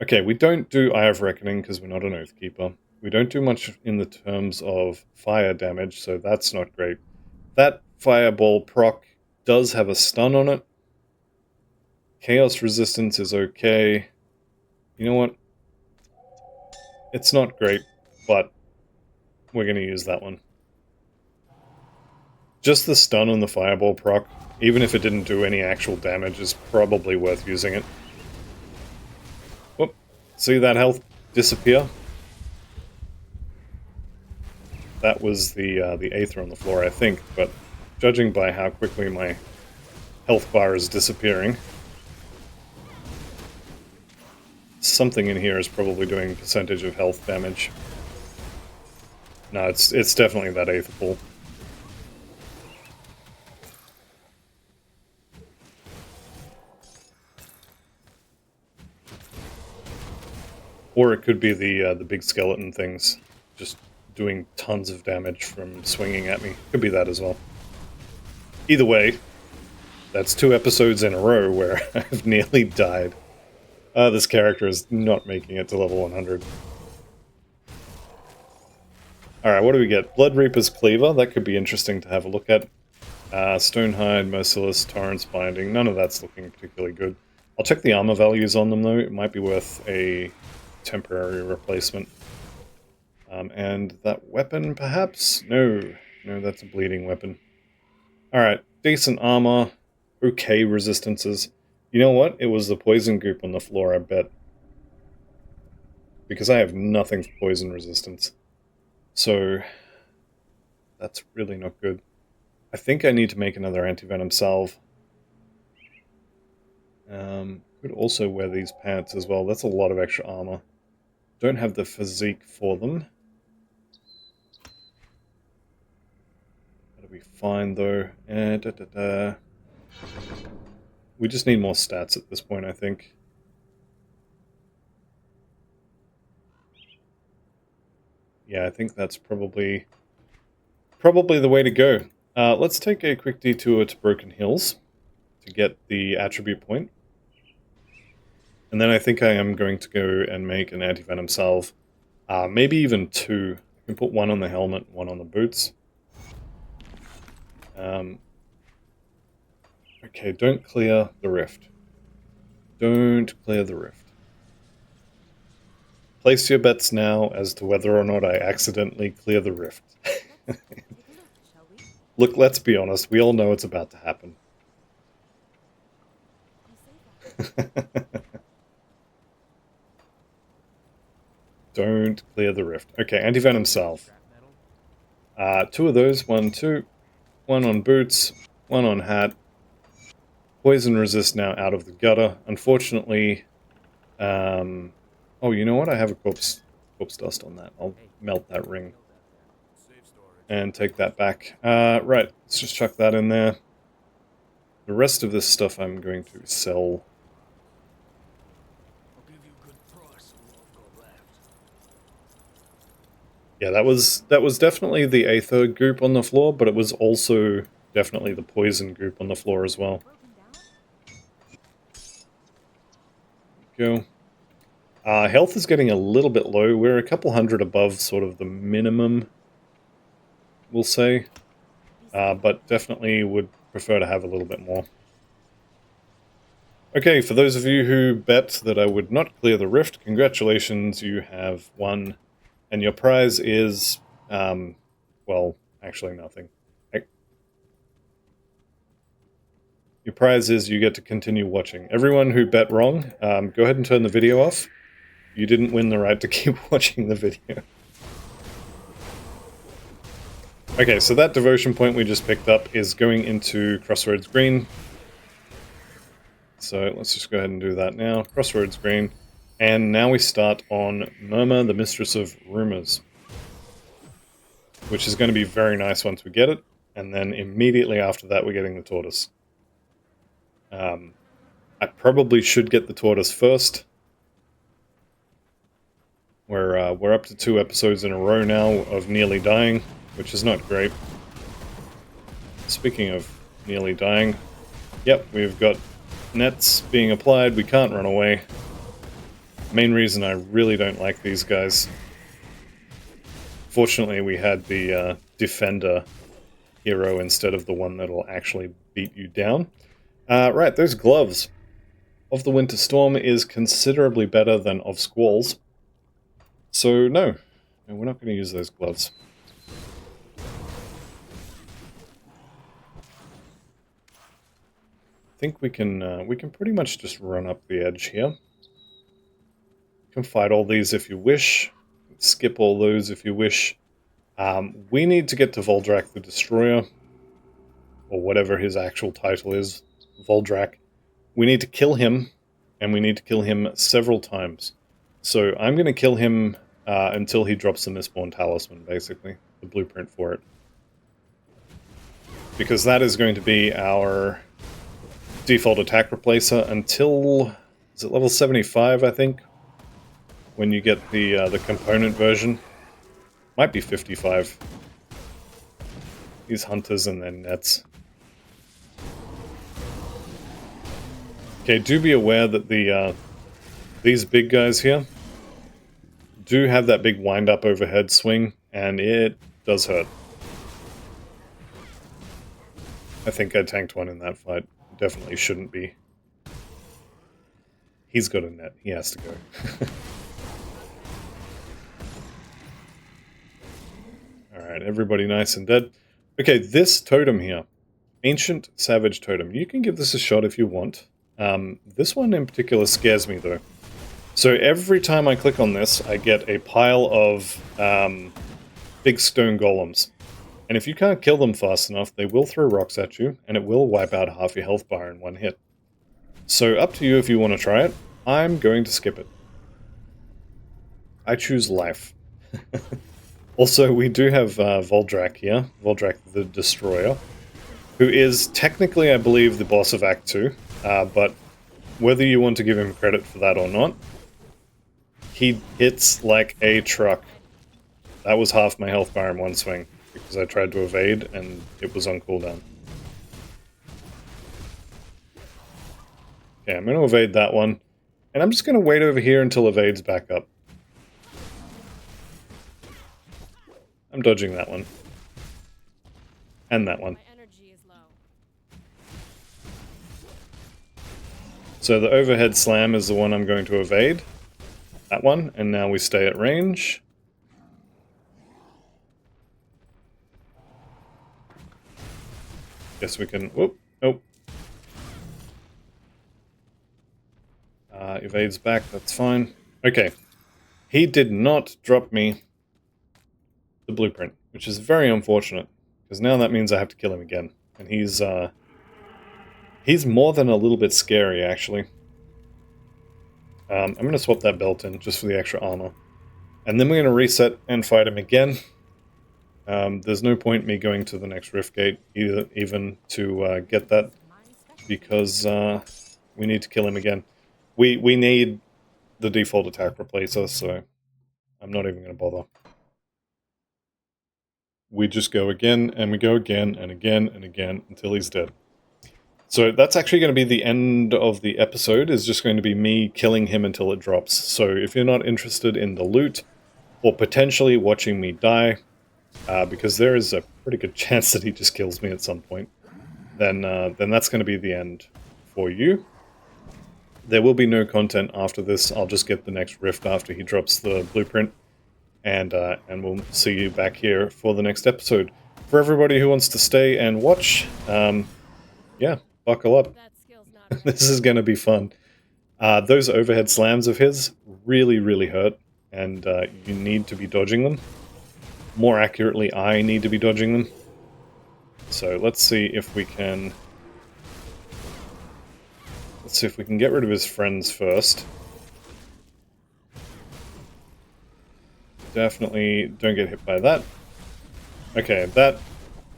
Okay, we don't do Eye of Reckoning because we're not an Oathkeeper. We don't do much in the terms of fire damage, so that's not great. That Fireball proc does have a stun on it. Chaos Resistance is okay. You know what? It's not great, but we're going to use that one. Just the stun on the Fireball proc, even if it didn't do any actual damage, is probably worth using it. Whoop. See that health disappear? That was the Aether on the floor, I think, but judging by how quickly my health bar is disappearing. Something in here is probably doing percentage of health damage. No, it's definitely that Aether Pool. Or it could be the big skeleton things just doing tons of damage from swinging at me. Could be that as well. Either way, that's 2 episodes in a row where I've nearly died. This character is not making it to level 100. Alright, what do we get? Blood Reaper's Cleaver. That could be interesting to have a look at. Stonehide, Merciless, Torrent's Binding. None of that's looking particularly good. I'll check the armor values on them though. It might be worth a temporary replacement. And that weapon, perhaps? No, that's a bleeding weapon. Alright, decent armor, okay resistances. You know what? It was the poison goop on the floor, I bet. Because I have nothing for poison resistance. So, that's really not good. I think I need to make another anti-venom salve. Could also wear these pants as well. That's a lot of extra armor. Don't have the physique for them. That'll be fine though. We just need more stats at this point, I think. Yeah, I think that's probably the way to go. Let's take a quick detour to Broken Hills to get the attribute point. And then I think I am going to go and make an anti-venom salve. Maybe even 2. I can put 1 on the helmet, 1 on the boots. Okay, don't clear the rift. Don't clear the rift. Place your bets now as to whether or not I accidentally clear the rift. Look, let's be honest, we all know it's about to happen. Don't clear the rift. Okay, anti-venom salve. 2 of those, 1, 2. 1 on boots, 1 on hat. Poison resist now out of the gutter. Unfortunately, oh, you know what? I have a corpse dust on that. I'll melt that ring. And take that back. Right, let's just chuck that in there. The rest of this stuff I'm going to sell. Yeah, that was definitely the Aether goop on the floor, but it was also definitely the poison goop on the floor as well. Go. Health is getting a little bit low. We're a couple hundred above sort of the minimum, we'll say. But definitely would prefer to have a little bit more. Okay, for those of you who bet that I would not clear the rift, congratulations, you have won. And your prize is, well, actually nothing. Your prize is you get to continue watching. Everyone who bet wrong, go ahead and turn the video off. You didn't win the right to keep watching the video. Okay, so that devotion point we just picked up is going into Crossroads Green. So let's just go ahead and do that now. Crossroads Green. And now we start on Murmur, the Mistress of Rumors. Which is going to be very nice once we get it. And then immediately after that we're getting the Tortoise. I probably should get the Tortoise first. We're up to 2 episodes in a row now of nearly dying, which is not great. Speaking of nearly dying, yep, we've got nets being applied, we can't run away. Main reason I really don't like these guys. Fortunately, we had the Defender hero instead of the one that'll actually beat you down. Right, those gloves of the Winter Storm is considerably better than of Squalls. So no, we're not going to use those gloves. I think we can pretty much just run up the edge here. You can fight all these if you wish. Skip all those if you wish. We need to get to Voldrak the Destroyer, or whatever his actual title is. Voldrak. We need to kill him, and we need to kill him several times. So I'm going to kill him until he drops the Mistborn Talisman, basically, the blueprint for it. Because that is going to be our default attack replacer until, is it level 75, I think? When you get the component version. Might be 55. These hunters and their nets. Okay, do be aware that these big guys here do have that big wind-up overhead swing, and it does hurt. I think I tanked one in that fight. Definitely shouldn't be. He's got a net. He has to go. Alright, everybody nice and dead. Okay, this totem here. Ancient Savage Totem. You can give this a shot if you want. This one in particular scares me, though. So every time I click on this, I get a pile of big stone golems. And if you can't kill them fast enough, they will throw rocks at you, and it will wipe out half your health bar in one hit. So up to you if you want to try it. I'm going to skip it. I choose life. Also, we do have Voldrak here, Voldrak the Destroyer, who is technically, I believe, the boss of Act 2, but whether you want to give him credit for that or not, he hits like a truck. That was half my health bar in one swing, because I tried to evade and it was on cooldown. Okay, I'm going to evade that one, and I'm just going to wait over here until evade's back up. I'm dodging that one. And that one. So the overhead slam is the one I'm going to evade. That one, and now we stay at range. Guess we can... Whoop, nope. Evades back, that's fine. Okay. He did not drop me the blueprint, which is very unfortunate, because now that means I have to kill him again. And he's more than a little bit scary, actually. I'm going to swap that belt in, just for the extra armor. And then we're going to reset and fight him again. There's no point me going to the next rift gate, even to get that, because we need to kill him again. We need the default attack replacer, so I'm not even going to bother. We just go again, and we go again, and again, and again, until he's dead. So that's actually going to be the end of the episode, is just going to be me killing him until it drops. So if you're not interested in the loot, or potentially watching me die, because there is a pretty good chance that he just kills me at some point, then that's going to be the end for you. There will be no content after this. I'll just get the next rift after he drops the blueprint, and we'll see you back here for the next episode. For everybody who wants to stay and watch, yeah, buckle up. This is going to be fun. Those overhead slams of his really, really hurt, and you need to be dodging them. More accurately, I need to be dodging them. So let's see if we can... Let's see if we can get rid of his friends first. Definitely don't get hit by that. Okay,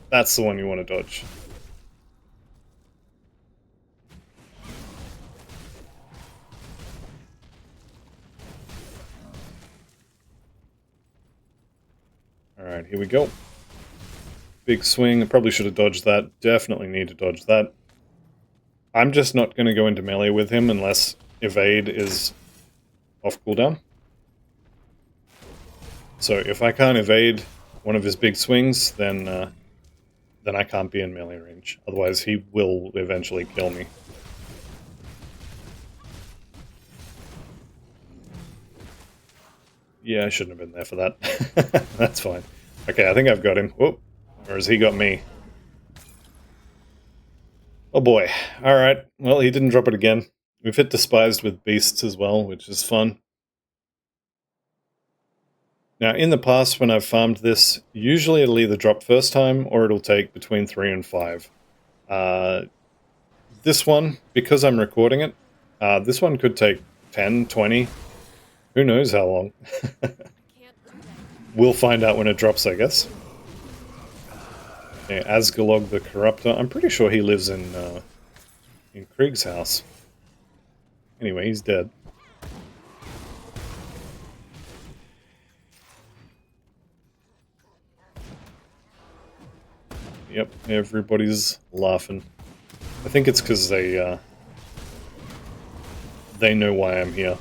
that's the one you want to dodge. Alright, here we go. Big swing. I probably should have dodged that. Definitely need to dodge that. I'm just not going to go into melee with him unless evade is off cooldown. So if I can't evade one of his big swings, then I can't be in melee range. Otherwise he will eventually kill me. Yeah, I shouldn't have been there for that. That's fine. Okay, I think I've got him. Whoop. Or has he got me? Oh boy. Alright. Well, he didn't drop it again. We've hit Despised with Beasts as well, which is fun. Now, in the past, when I've farmed this, usually it'll either drop first time, or it'll take between 3 and 5. This one, because I'm recording it, this one could take 10, 20, who knows how long. We'll find out when it drops, I guess. Okay, Asgalog the Corruptor. I'm pretty sure he lives in Krieg's house. Anyway, he's dead. Yep, everybody's laughing. I think it's because they know why I'm here.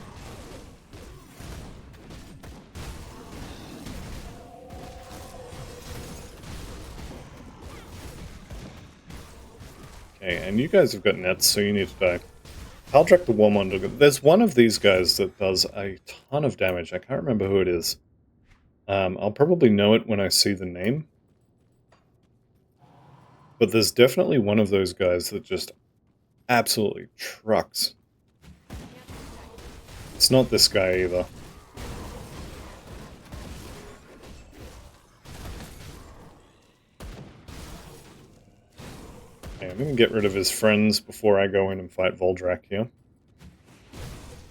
Okay, and you guys have got nets, so you need to die. Voldrak the Warmonger. There's one of these guys that does a ton of damage. I can't remember who it is. I'll probably know it when I see the name. But there's definitely one of those guys that just absolutely trucks. It's not this guy either. Okay, I'm going to get rid of his friends before I go in and fight Voldrak here.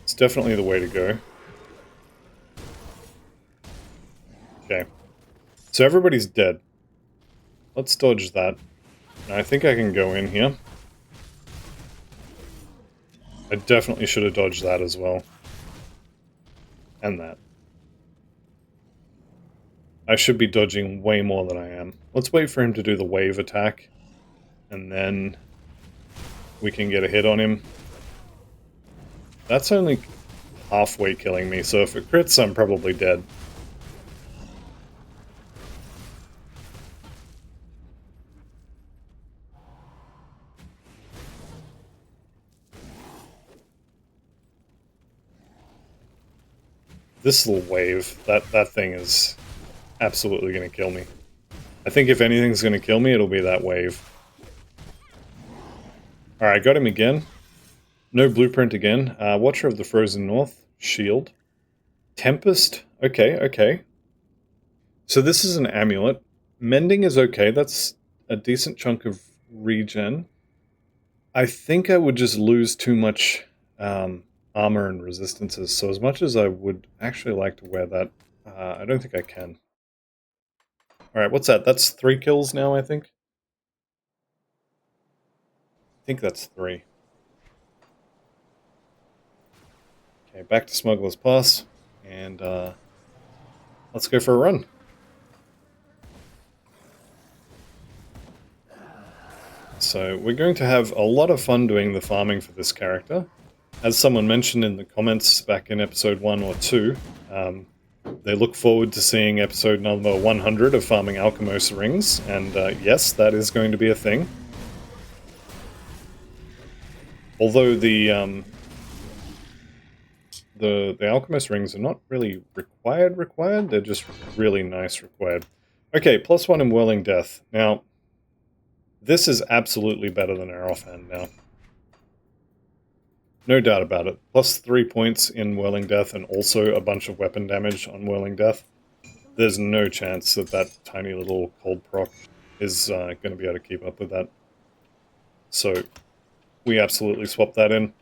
It's definitely the way to go. Okay. So everybody's dead. Let's dodge that. I think I can go in here. I definitely should have dodged that as well. And that. I should be dodging way more than I am. Let's wait for him to do the wave attack. And then we can get a hit on him. That's only halfway killing me, so if it crits, I'm probably dead. This little wave, that thing is absolutely going to kill me. I think if anything's going to kill me, it'll be that wave. Alright, got him again. No blueprint again. Watcher of the Frozen North. Shield. Tempest. Okay, okay. So this is an amulet. Mending is okay. That's a decent chunk of regen. I think I would just lose too much armor and resistances. So as much as I would actually like to wear that, I don't think I can. Alright, what's that? That's 3 kills now, I think? I think that's 3. Okay, back to Smuggler's Pass, and let's go for a run. So we're going to have a lot of fun doing the farming for this character. As someone mentioned in the comments back in episode 1 or 2, they look forward to seeing episode number 100 of farming Alchemose rings, and yes, that is going to be a thing. Although the Alchemose rings are not really required, they're just really nice required. Okay, +1 in Whirling Death. Now, this is absolutely better than our offhand now. No doubt about it. +3 points in Whirling Death and also a bunch of weapon damage on Whirling Death. There's no chance that that tiny little cold proc is going to be able to keep up with that. So, we absolutely swap that in.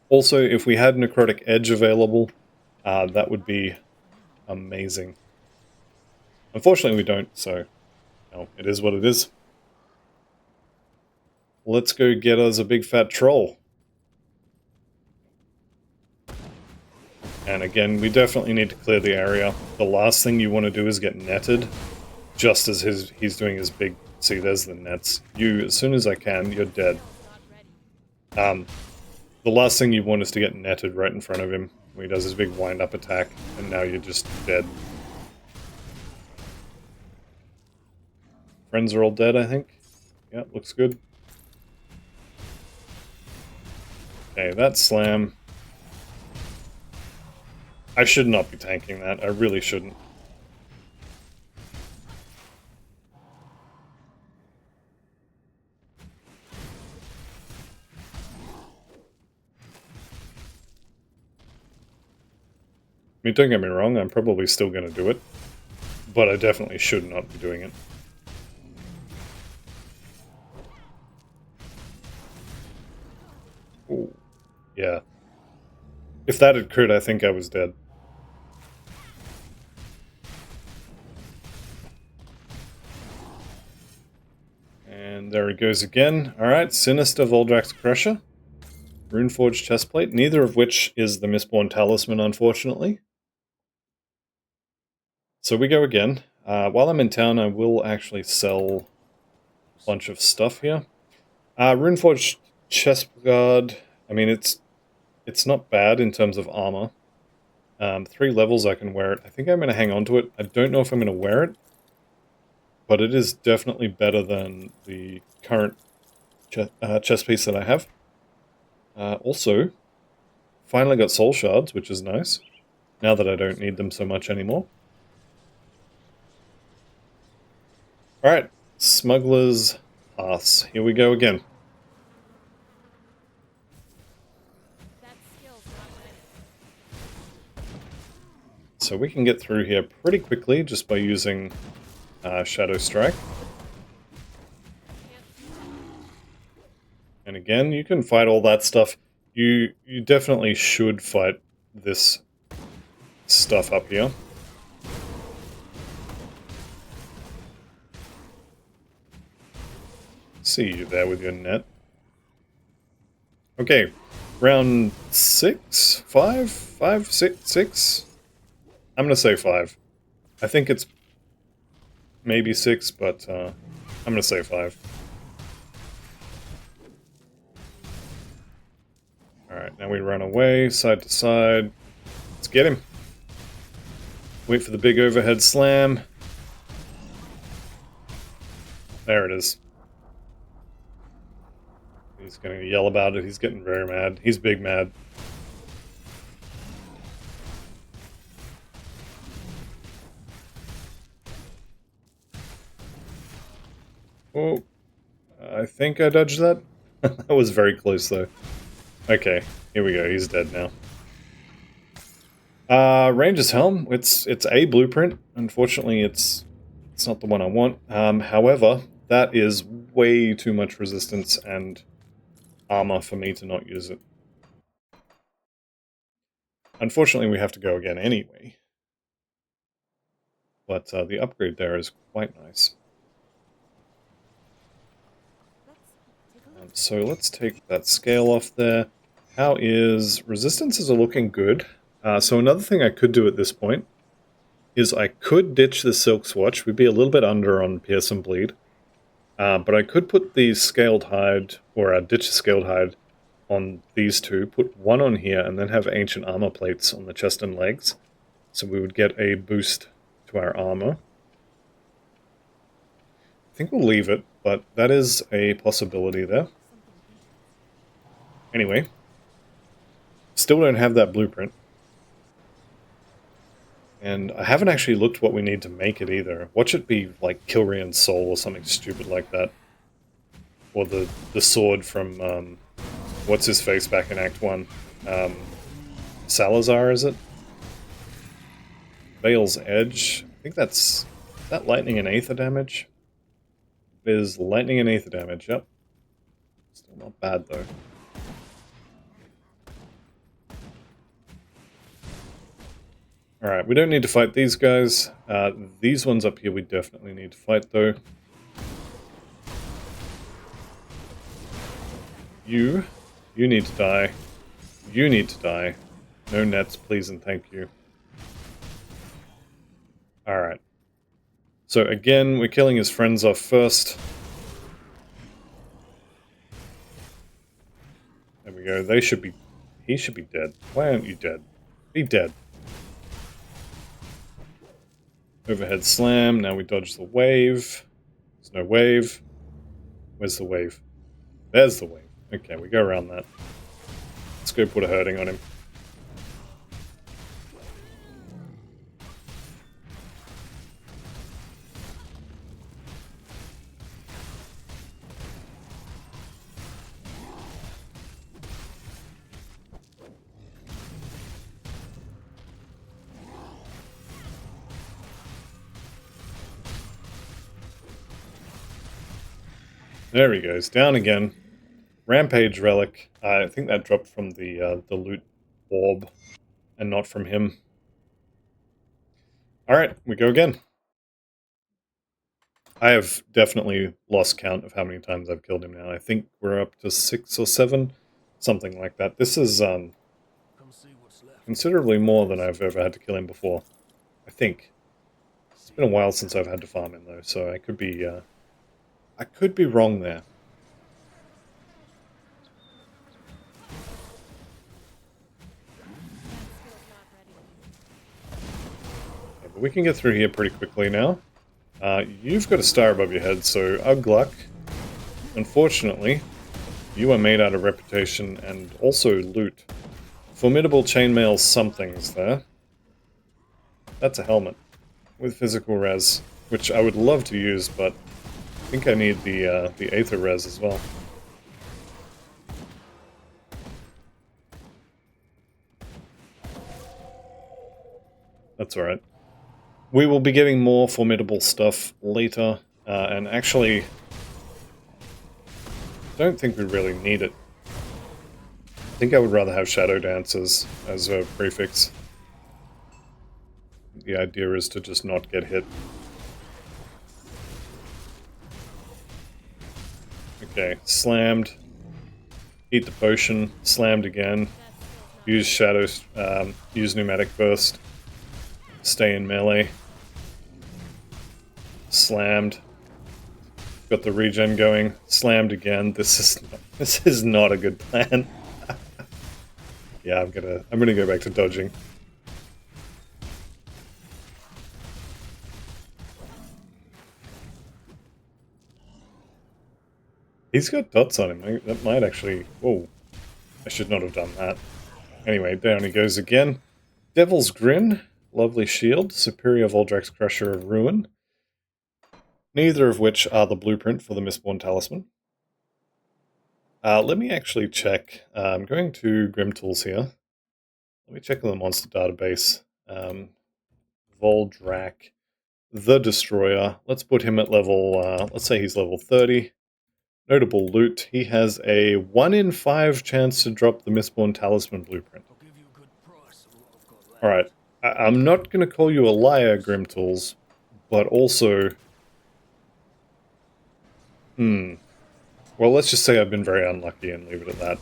Also, if we had Necrotic Edge available, that would be amazing. Unfortunately, we don't, so no, it is what it is. Let's go get us a big fat troll. And again, we definitely need to clear the area. The last thing you want to do is get netted, just as he's doing his big... See, there's the nets. You, as soon as I can, you're dead. The last thing you want is to get netted right in front of him when he does his big wind-up attack, and now you're just dead. Friends are all dead, I think. Yeah, looks good. Okay, that slam. I should not be tanking that. I really shouldn't. I mean, don't get me wrong, I'm probably still going to do it, but I definitely should not be doing it. Yeah. If that had crit, I think I was dead. And there he goes again. Alright, Sinister Voldrak's Crusher. Runeforged Chestplate, neither of which is the Mistborn Talisman, unfortunately. So we go again. While I'm in town, I will actually sell a bunch of stuff here. Runeforged Chestguard, I mean, it's not bad in terms of armor. 3 levels I can wear it. I think I'm going to hang on to it. I don't know if I'm going to wear it, but it is definitely better than the current chest piece that I have. Also, finally got soul shards, which is nice, now that I don't need them so much anymore. Alright, Smuggler's Pass. Here we go again. So we can get through here pretty quickly just by using Shadow Strike. And again, you can fight all that stuff. You definitely should fight this stuff up here. See you there with your net. Okay, round 6? 5? 5? 6? I'm gonna say 5. I think it's maybe 6, but I'm gonna say 5. Alright, now we run away, side to side. Let's get him. Wait for the big overhead slam. There it is. He's gonna yell about it, he's getting very mad. He's big mad. Oh, I think I dodged that. That was very close though. Okay, here we go, he's dead now. Ranger's Helm, it's a blueprint. Unfortunately, it's not the one I want. However, that is way too much resistance and armor for me to not use it. Unfortunately, we have to go again anyway. But the upgrade there is quite nice. So let's take that scale off there. How is... Resistances are looking good. So another thing I could do at this point is I could ditch the Silk Swatch. We'd be a little bit under on Pierce and Bleed. But I could put the Scaled Hide, or ditch the Scaled Hide on these two, put one on here, and then have Ancient Armor Plates on the chest and legs. So we would get a boost to our armor. I think we'll leave it, but that is a possibility there. Anyway, still don't have that blueprint. And I haven't actually looked what we need to make it either. Watch it be like Krian's Soul or something stupid like that. Or the sword from, what's his face back in Act 1? Salazar, is it? Veil's Edge. I think that's... Is that lightning and aether damage? It is lightning and aether damage, yep. Still not bad though. Alright, we don't need to fight these guys. These ones up here we definitely need to fight though. You need to die. You need to die. No nets, please and thank you. Alright. So again, we're killing his friends off first. There we go. They should be... He should be dead. Why aren't you dead? Be dead. Overhead slam. Now we dodge the wave. There's no wave. Where's the wave? There's the wave. Okay, we go around that. Let's go put a hurting on him. There he goes, down again. Rampage relic. I think that dropped from the loot orb, and not from him. Alright, we go again. I have definitely lost count of how many times I've killed him now. I think we're up to 6 or 7, something like that. This is considerably more than I've ever had to kill him before, I think. It's been a while since I've had to farm him though, so I could be wrong there. Okay, but we can get through here pretty quickly now. You've got a star above your head, so Ugluck, unfortunately, you are made out of reputation and also loot. Formidable chainmail somethings there. That's a helmet with physical res, which I would love to use, but I think I need the Aether res as well. That's alright. We will be getting more formidable stuff later, and actually, don't think we really need it. I think I would rather have Shadow Dancers as a prefix. The idea is to just not get hit. Okay, slammed. Eat the potion. Slammed again. Use shadows. Use pneumatic burst. Stay in melee. Slammed. Got the regen going. Slammed again. This is not a good plan. Yeah, I'm gonna go back to dodging. He's got dots on him. That might actually... Whoa. I should not have done that. Anyway, down he goes again. Devil's Grin. Lovely shield. Superior Voldrak's Crusher of Ruin. Neither of which are the blueprint for the Mistborn Talisman. Let me actually check. I'm going to Grim Tools here. Let me check on the monster database. Voldrak the Destroyer. Let's put him at level... let's say he's level 30. Notable loot. He has a 1 in 5 chance to drop the Mistborn Talisman blueprint. Alright. I'm not going to call you a liar, Grim Tools, but also... Well, let's just say I've been very unlucky and leave it at that.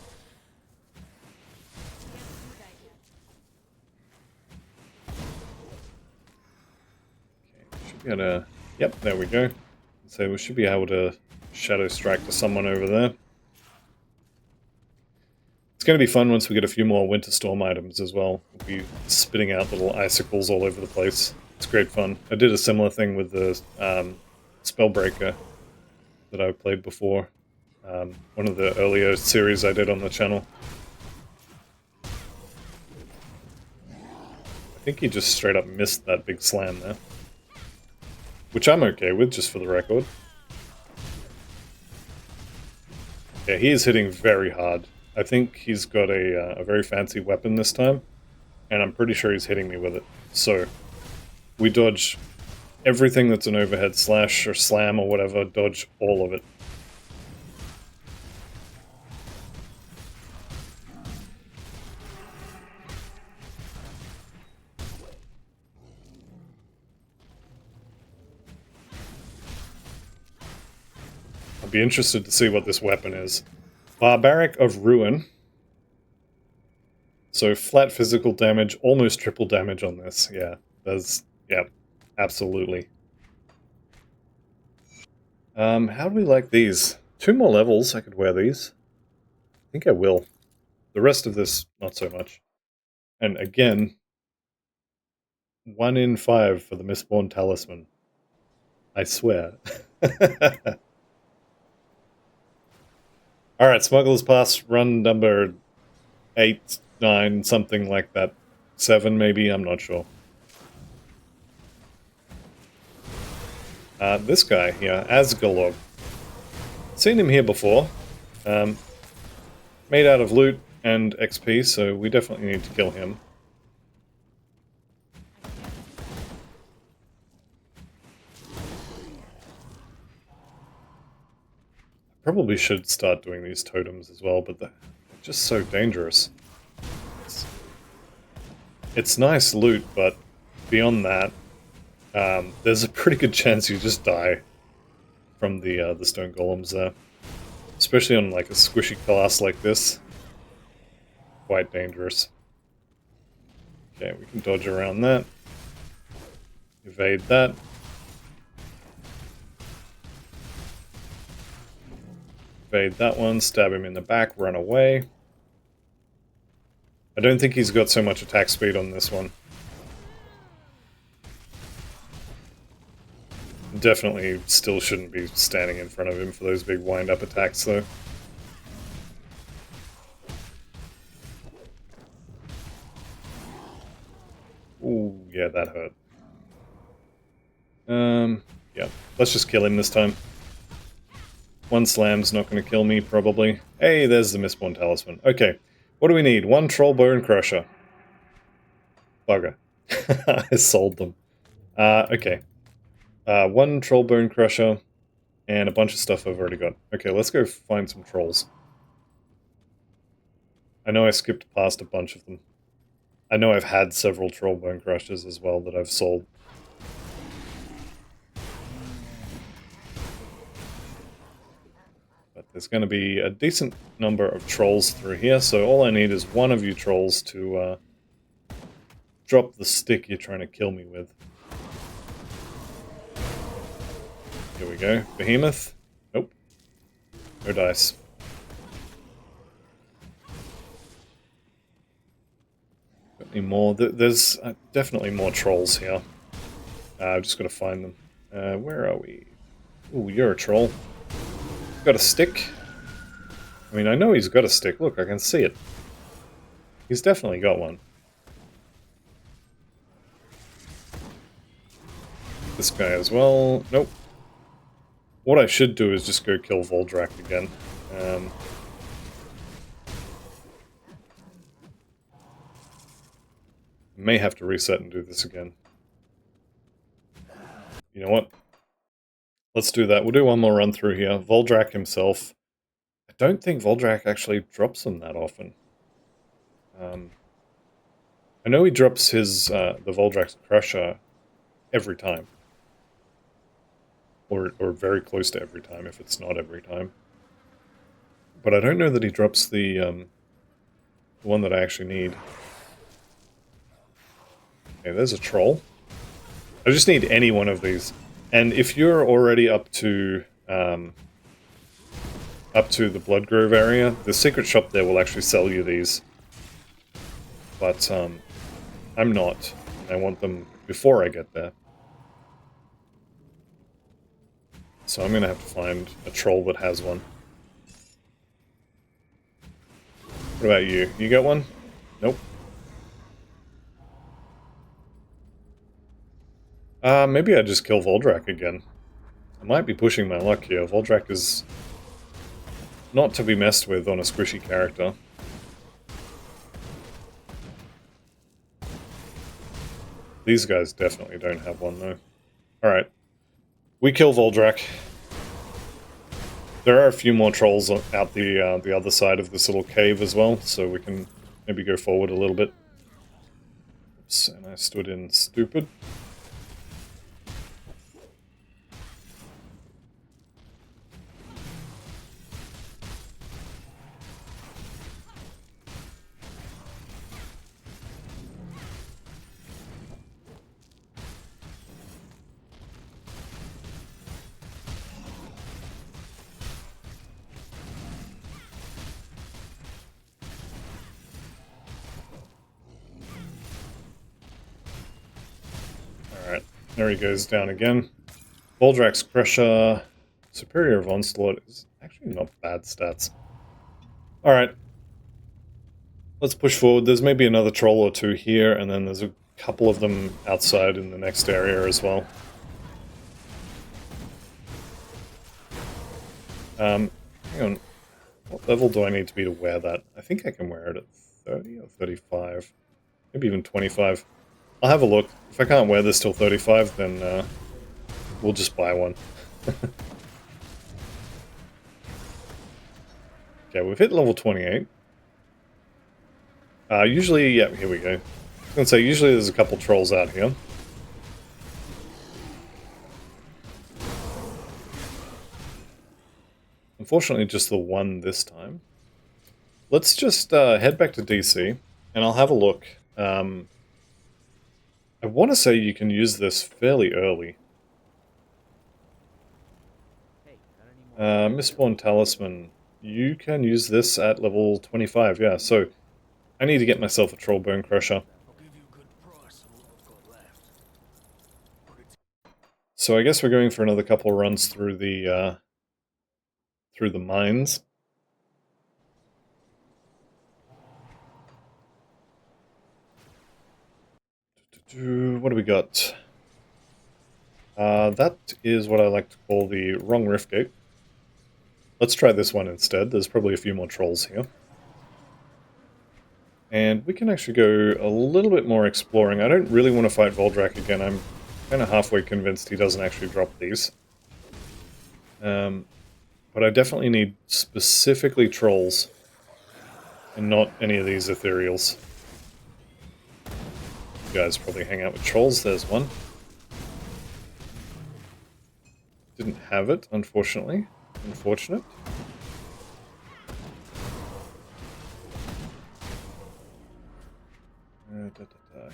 Okay, should be able to... Yep, there we go. So we should be able to Shadow Strike to someone over there. It's going to be fun once we get a few more Winter Storm items as well. We'll be spitting out little icicles all over the place. It's great fun. I did a similar thing with the Spellbreaker that I played before. One of the earlier series I did on the channel. I think he just straight up missed that big slam there. Which I'm okay with, just for the record. Yeah, he is hitting very hard. I think he's got a very fancy weapon this time, and I'm pretty sure he's hitting me with it. So, we dodge everything that's an overhead slash or slam or whatever, dodge all of it. I'd be interested to see what this weapon is. Barbaric of Ruin. So flat physical damage, almost triple damage on this. Yeah, yeah, absolutely. How do we like these? 2 more levels, I could wear these. I think I will. The rest of this, not so much. And again, 1 in 5 for the Mistborn Talisman. I swear. Alright, Smuggler's Pass, run number 8, 9, something like that. 7 maybe, I'm not sure. This guy here, Asgalog. Seen him here before. Made out of loot and XP, so we definitely need to kill him. Probably should start doing these totems as well, but they're just so dangerous. It's nice loot, but beyond that, there's a pretty good chance you just die from the stone golems there. Especially on like a squishy class like this. Quite dangerous. Okay, we can dodge around that. Evade that. Evade that one, stab him in the back, run away. I don't think he's got so much attack speed on this one. Definitely still shouldn't be standing in front of him for those big wind-up attacks, though. Ooh, yeah, that hurt. Yeah, let's just kill him this time. One slam's not going to kill me, probably. Hey, there's the Mistborn Talisman. Okay, what do we need? One Troll Bone Crusher. Bugger. I sold them. Okay. One Troll Bone Crusher, and a bunch of stuff I've already got. Okay, let's go find some trolls. I know I skipped past a bunch of them. I know I've had several Troll Bone Crushers as well that I've sold. But there's going to be a decent number of trolls through here, so all I need is one of you trolls to drop the stick you're trying to kill me with. Here we go. Behemoth. Nope. No dice. Got any more? There's definitely more trolls here. I've just got to find them. Where are we? Ooh, you're a troll. Got a stick? I mean, I know he's got a stick. Look, I can see it. He's definitely got one. This guy as well. Nope. What I should do is just go kill Voldrak again. May have to reset and do this again. You know what? Let's do that. We'll do one more run through here. Voldrak himself. I don't think Voldrak actually drops them that often. I know he drops his the Voldrak's Crusher every time. Or very close to every time, if it's not every time. But I don't know that he drops the one that I actually need. Okay, there's a troll. I just need any one of these. And if you're already up to the Bloodgrove area, the secret shop there will actually sell you these. But I'm not. I want them before I get there. So I'm going to have to find a troll that has one. What about you? You got one? Nope. Maybe I just kill Voldrak again. I might be pushing my luck here. Voldrak is not to be messed with on a squishy character. These guys definitely don't have one, though. Alright. We kill Voldrak. There are a few more trolls out the other side of this little cave as well, so we can maybe go forward a little bit. Oops, and I stood in stupid. Alright, there he goes down again. Voldrak's Crusher, Superior of Onslaught is actually not bad stats. Alright. Let's push forward. There's maybe another troll or two here, and then there's a couple of them outside in the next area as well. Hang on. What level do I need to be to wear that? I think I can wear it at 30 or 35. Maybe even 25. I'll have a look. If I can't wear this till 35, then we'll just buy one. Okay, we've hit level 28. Usually, yeah, here we go. I was going to say, usually there's a couple trolls out here. Unfortunately, just the one this time. Let's just head back to DC, and I'll have a look. I want to say you can use this fairly early. Mistborn Talisman. You can use this at level 25, yeah, so I need to get myself a Troll Bone Crusher. So I guess we're going for another couple of runs through the mines. What do we got? That is what I like to call the wrong rift gate. Let's try this one instead. There's probably a few more trolls here. And we can actually go a little bit more exploring. I don't really want to fight Voldrak again. I'm kind of halfway convinced he doesn't actually drop these. But I definitely need specifically trolls, and not any of these ethereals. You guys probably hang out with trolls. There's one. Didn't have it, unfortunately. Unfortunate.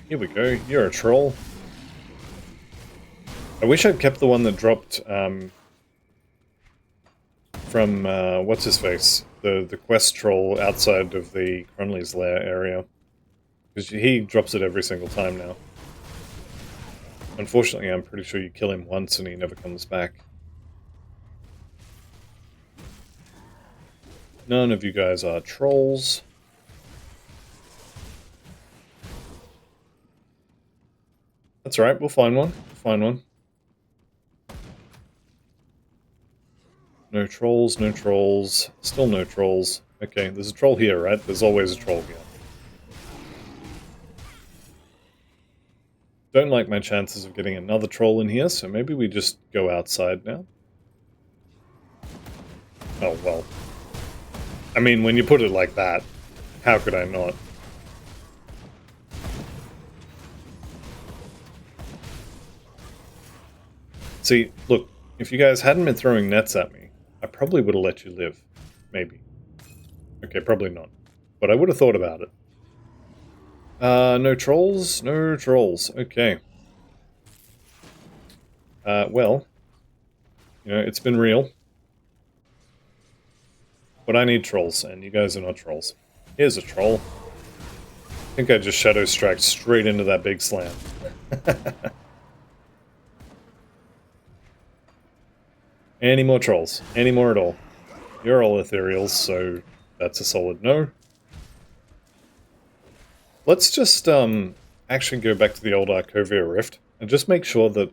Here we go. You're a troll. I wish I'd kept the one that dropped from what's his face, the quest troll outside of the Crunley's lair area, because he drops it every single time now. Unfortunately, I'm pretty sure you kill him once and he never comes back. None of you guys are trolls. That's alright, we'll find one. We'll find one. No trolls, no trolls. Still no trolls. Okay, there's a troll here, right? There's always a troll here. Don't like my chances of getting another troll in here, so maybe we just go outside now. Oh, well. I mean, when you put it like that, how could I not? See, look, if you guys hadn't been throwing nets at me, I probably would have let you live. Maybe. Okay, probably not. But I would have thought about it. No trolls? No trolls. Okay. Well, you know, it's been real. But I need trolls, and you guys are not trolls. Here's a troll. I think I just Shadow Striked straight into that big slam. Any more trolls? Any more at all? You're all ethereals, so that's a solid no. Let's just actually go back to the old Arcovia Rift and just make sure that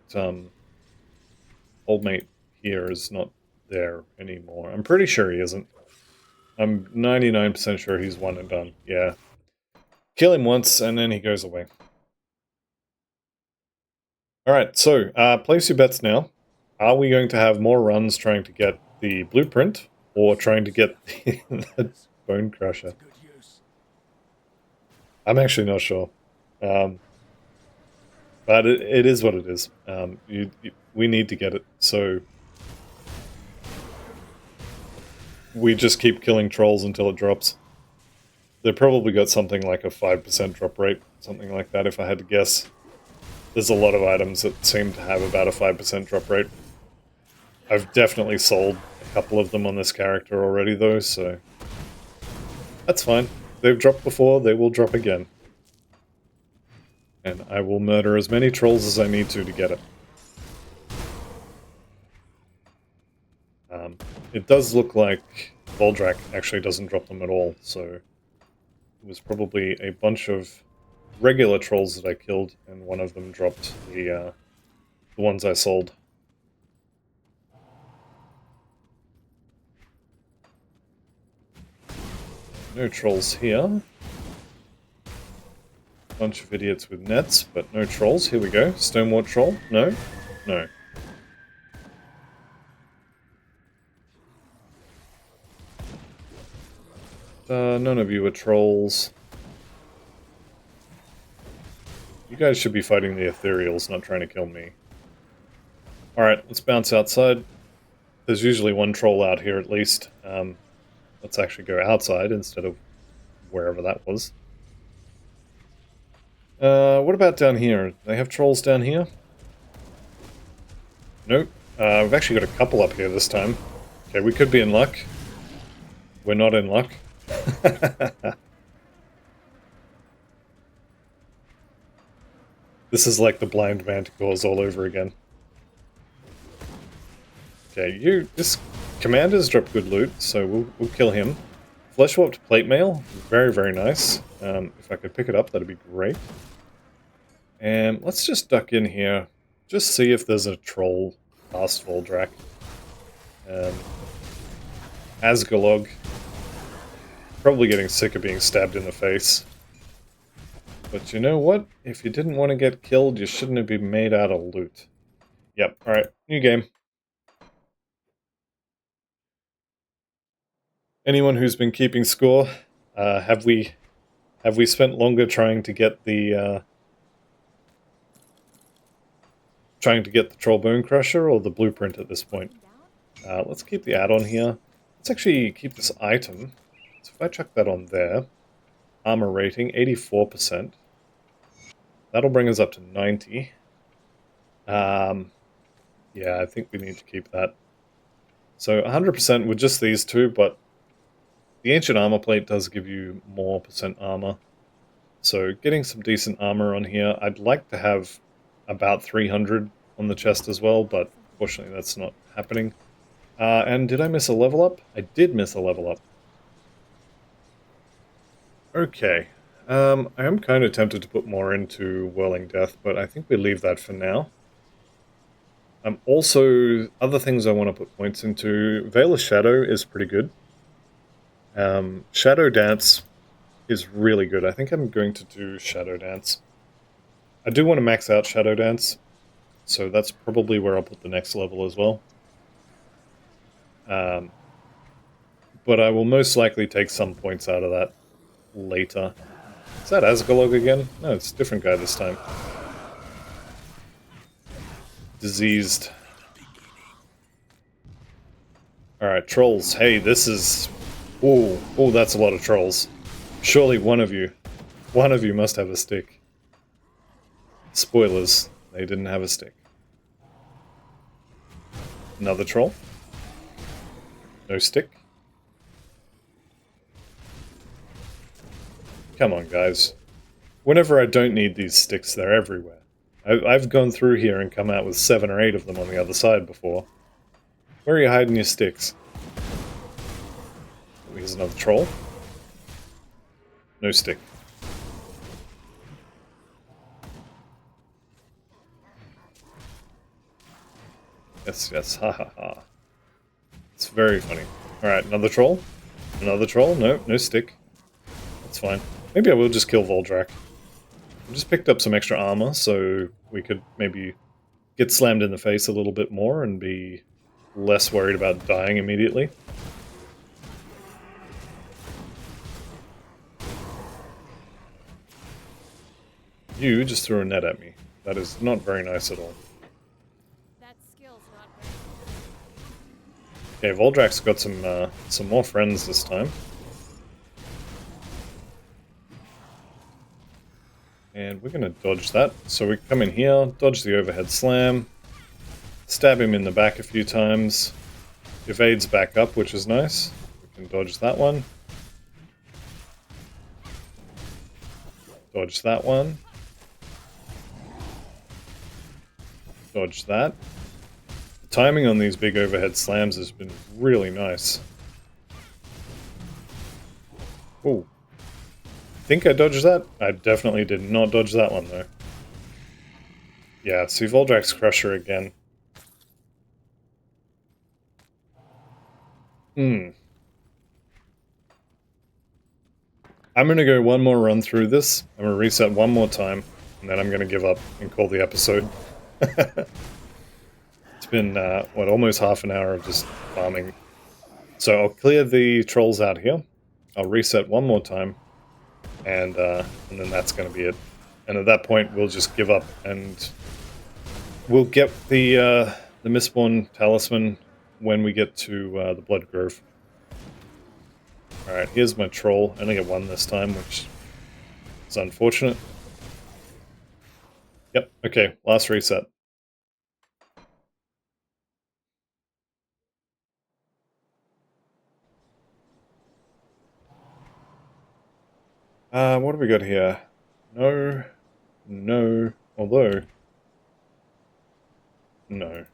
old mate here is not there anymore. I'm pretty sure he isn't. I'm 99% sure he's one and done. Yeah. Kill him once and then he goes away. Alright, so place your bets now. Are we going to have more runs trying to get the blueprint, or trying to get the Bone Crusher? I'm actually not sure. But it is what it is. We need to get it, so we just keep killing trolls until it drops. They probably got something like a 5% drop rate, something like that if I had to guess. There's a lot of items that seem to have about a 5% drop rate. I've definitely sold a couple of them on this character already though, so that's fine. They've dropped before, they will drop again. And I will murder as many trolls as I need to get it. It does look like Voldrak actually doesn't drop them at all, so it was probably a bunch of regular trolls that I killed, and one of them dropped the ones I sold. No trolls here. Bunch of idiots with nets, but no trolls. Here we go. Stonewart troll? No? No. None of you are trolls. You guys should be fighting the ethereals, not trying to kill me. Alright, let's bounce outside. There's usually one troll out here at least. Let's actually go outside instead of wherever that was. What about down here? They have trolls down here? Nope. We've actually got a couple up here this time. Okay, we could be in luck. We're not in luck. This is like the blind manticores all over again. Okay, this commander's dropped good loot, so we'll kill him. Flesh warped plate mail, very, very nice. If I could pick it up, that'd be great. And let's just duck in here, just see if there's a troll past Voldrak. Asgalog. Probably getting sick of being stabbed in the face. But you know what? If you didn't want to get killed, you shouldn't have been made out of loot. Yep, alright, new game. Anyone who's been keeping score, have we spent longer trying to get the Troll Bone Crusher or the blueprint at this point? Let's keep the add-on here. Let's actually keep this item. So if I chuck that on there, armor rating 84%. That'll bring us up to 90. Yeah, I think we need to keep that. So 100% with just these two, but the Ancient Armor Plate does give you more percent armor. So getting some decent armor on here. I'd like to have about 300 on the chest as well, but fortunately that's not happening. And did I miss a level up? I did miss a level up. Okay. I am kind of tempted to put more into Whirling Death, but I think we leave that for now. Also, other things I want to put points into. Veil of Shadow is pretty good. Shadow Dance is really good. I think I'm going to do Shadow Dance. I do want to max out Shadow Dance, so that's probably where I'll put the next level as well. But I will most likely take some points out of that later. Is that Asgalog again? No, it's a different guy this time. Diseased. Alright, trolls. Hey, this is... Ooh, that's a lot of trolls. Surely one of you must have a stick. Spoilers, they didn't have a stick. Another troll. No stick. Come on, guys. Whenever I don't need these sticks, they're everywhere. I've gone through here and come out with 7 or 8 of them on the other side before. Where are you hiding your sticks? Here's another troll. No stick. Yes, ha ha ha. It's very funny. Alright, another troll. Another troll. No stick. That's fine. Maybe I will just kill Voldrak. I just picked up some extra armor, so we could maybe get slammed in the face a little bit more and be less worried about dying immediately. You just threw a net at me. That is not very nice at all. That skill's not very... Okay, Voldrak's got some more friends this time. And we're going to dodge that. So we come in here, dodge the overhead slam, stab him in the back a few times, evades back up, which is nice. We can dodge that one. Dodge that one. Dodge that. The timing on these big overhead slams has been really nice. Ooh. Think I dodged that? I definitely did not dodge that one, though. Yeah, see Voldrak's Crusher again. I'm gonna go one more run through this. I'm gonna reset one more time, and then I'm gonna give up and call the episode. It's been, what, almost half an hour of just farming. So I'll clear the trolls out here. I'll reset one more time, and then that's going to be it. And at that point, we'll just give up, and we'll get the Mistborn Talisman when we get to the Blood Grove. Alright, here's my troll. I only get one this time, which is unfortunate. Yep, okay, last reset. What have we got here? No, no, although... No,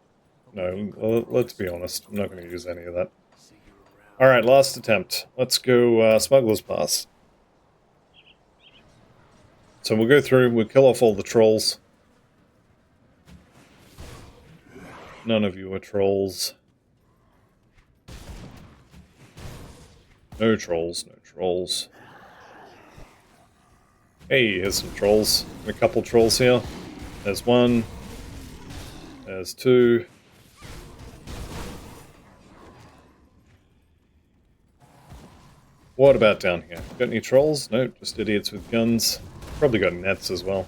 let's be honest, I'm not going to use any of that. Alright, last attempt. Let's go Smuggler's Pass. So we'll go through, we'll kill off all the trolls. None of you are trolls. No trolls, no trolls. Hey, here's some trolls. A couple trolls here. There's one. There's two. What about down here? Got any trolls? No, just idiots with guns. Probably got nets as well.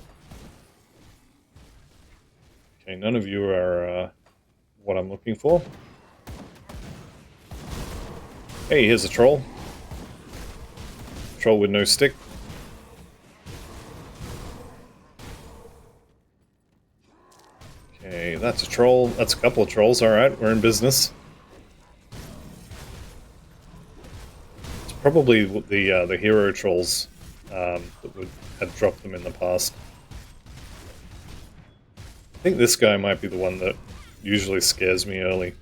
Okay, none of you are what I'm looking for. Hey, here's a troll. Troll with no stick. Okay, that's a troll. That's a couple of trolls. Alright, we're in business. It's probably the hero trolls that had dropped them in the past. I think this guy might be the one that usually scares me early.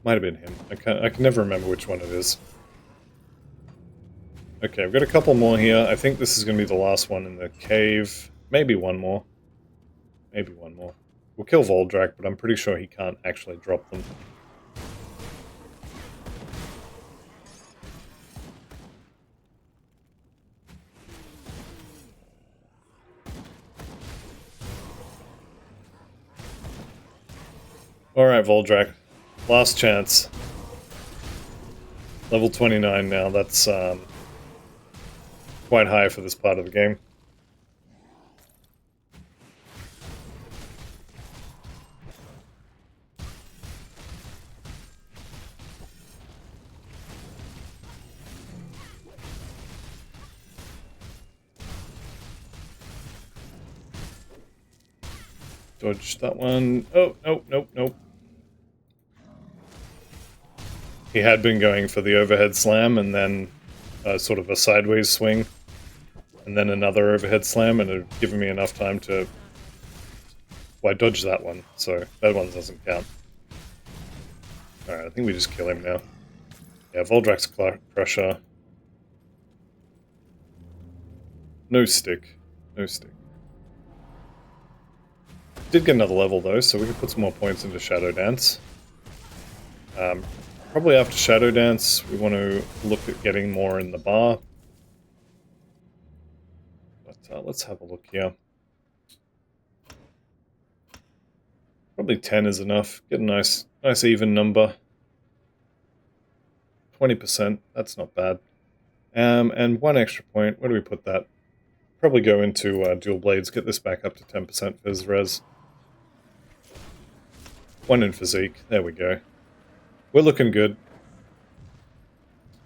Might have been him. I can never remember which one it is. Okay, I've got a couple more here. I think this is going to be the last one in the cave. Maybe one more. Maybe one more. We'll kill Voldrak, but I'm pretty sure he can't actually drop them. Alright, Voldrak. Last chance. Level 29 now. That's quite high for this part of the game. Dodge that one. Oh, nope, nope, nope. He had been going for the overhead slam and then sort of a sideways swing. And then another overhead slam, and it had given me enough time to... Well, I dodged that one, so that one doesn't count. Alright, I think we just kill him now. Yeah, Voldrak's Crusher. No stick. No stick. Did get another level though, so we can put some more points into Shadow Dance. Probably after Shadow Dance, we want to look at getting more in the bar. But let's have a look here. Probably 10 is enough. Get a nice even number. 20%, that's not bad. And one extra point, where do we put that? Probably go into Dual Blades, get this back up to 10% Phys Res. One in Physique, there we go. We're looking good.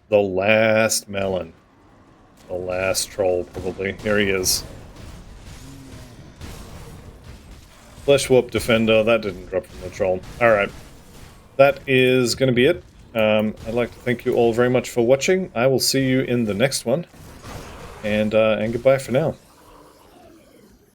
The last melon. The last troll, probably. Here he is. Flesh Warp Defender, that didn't drop from the troll. Alright. That is going to be it. I'd like to thank you all very much for watching. I will see you in the next one. And goodbye for now.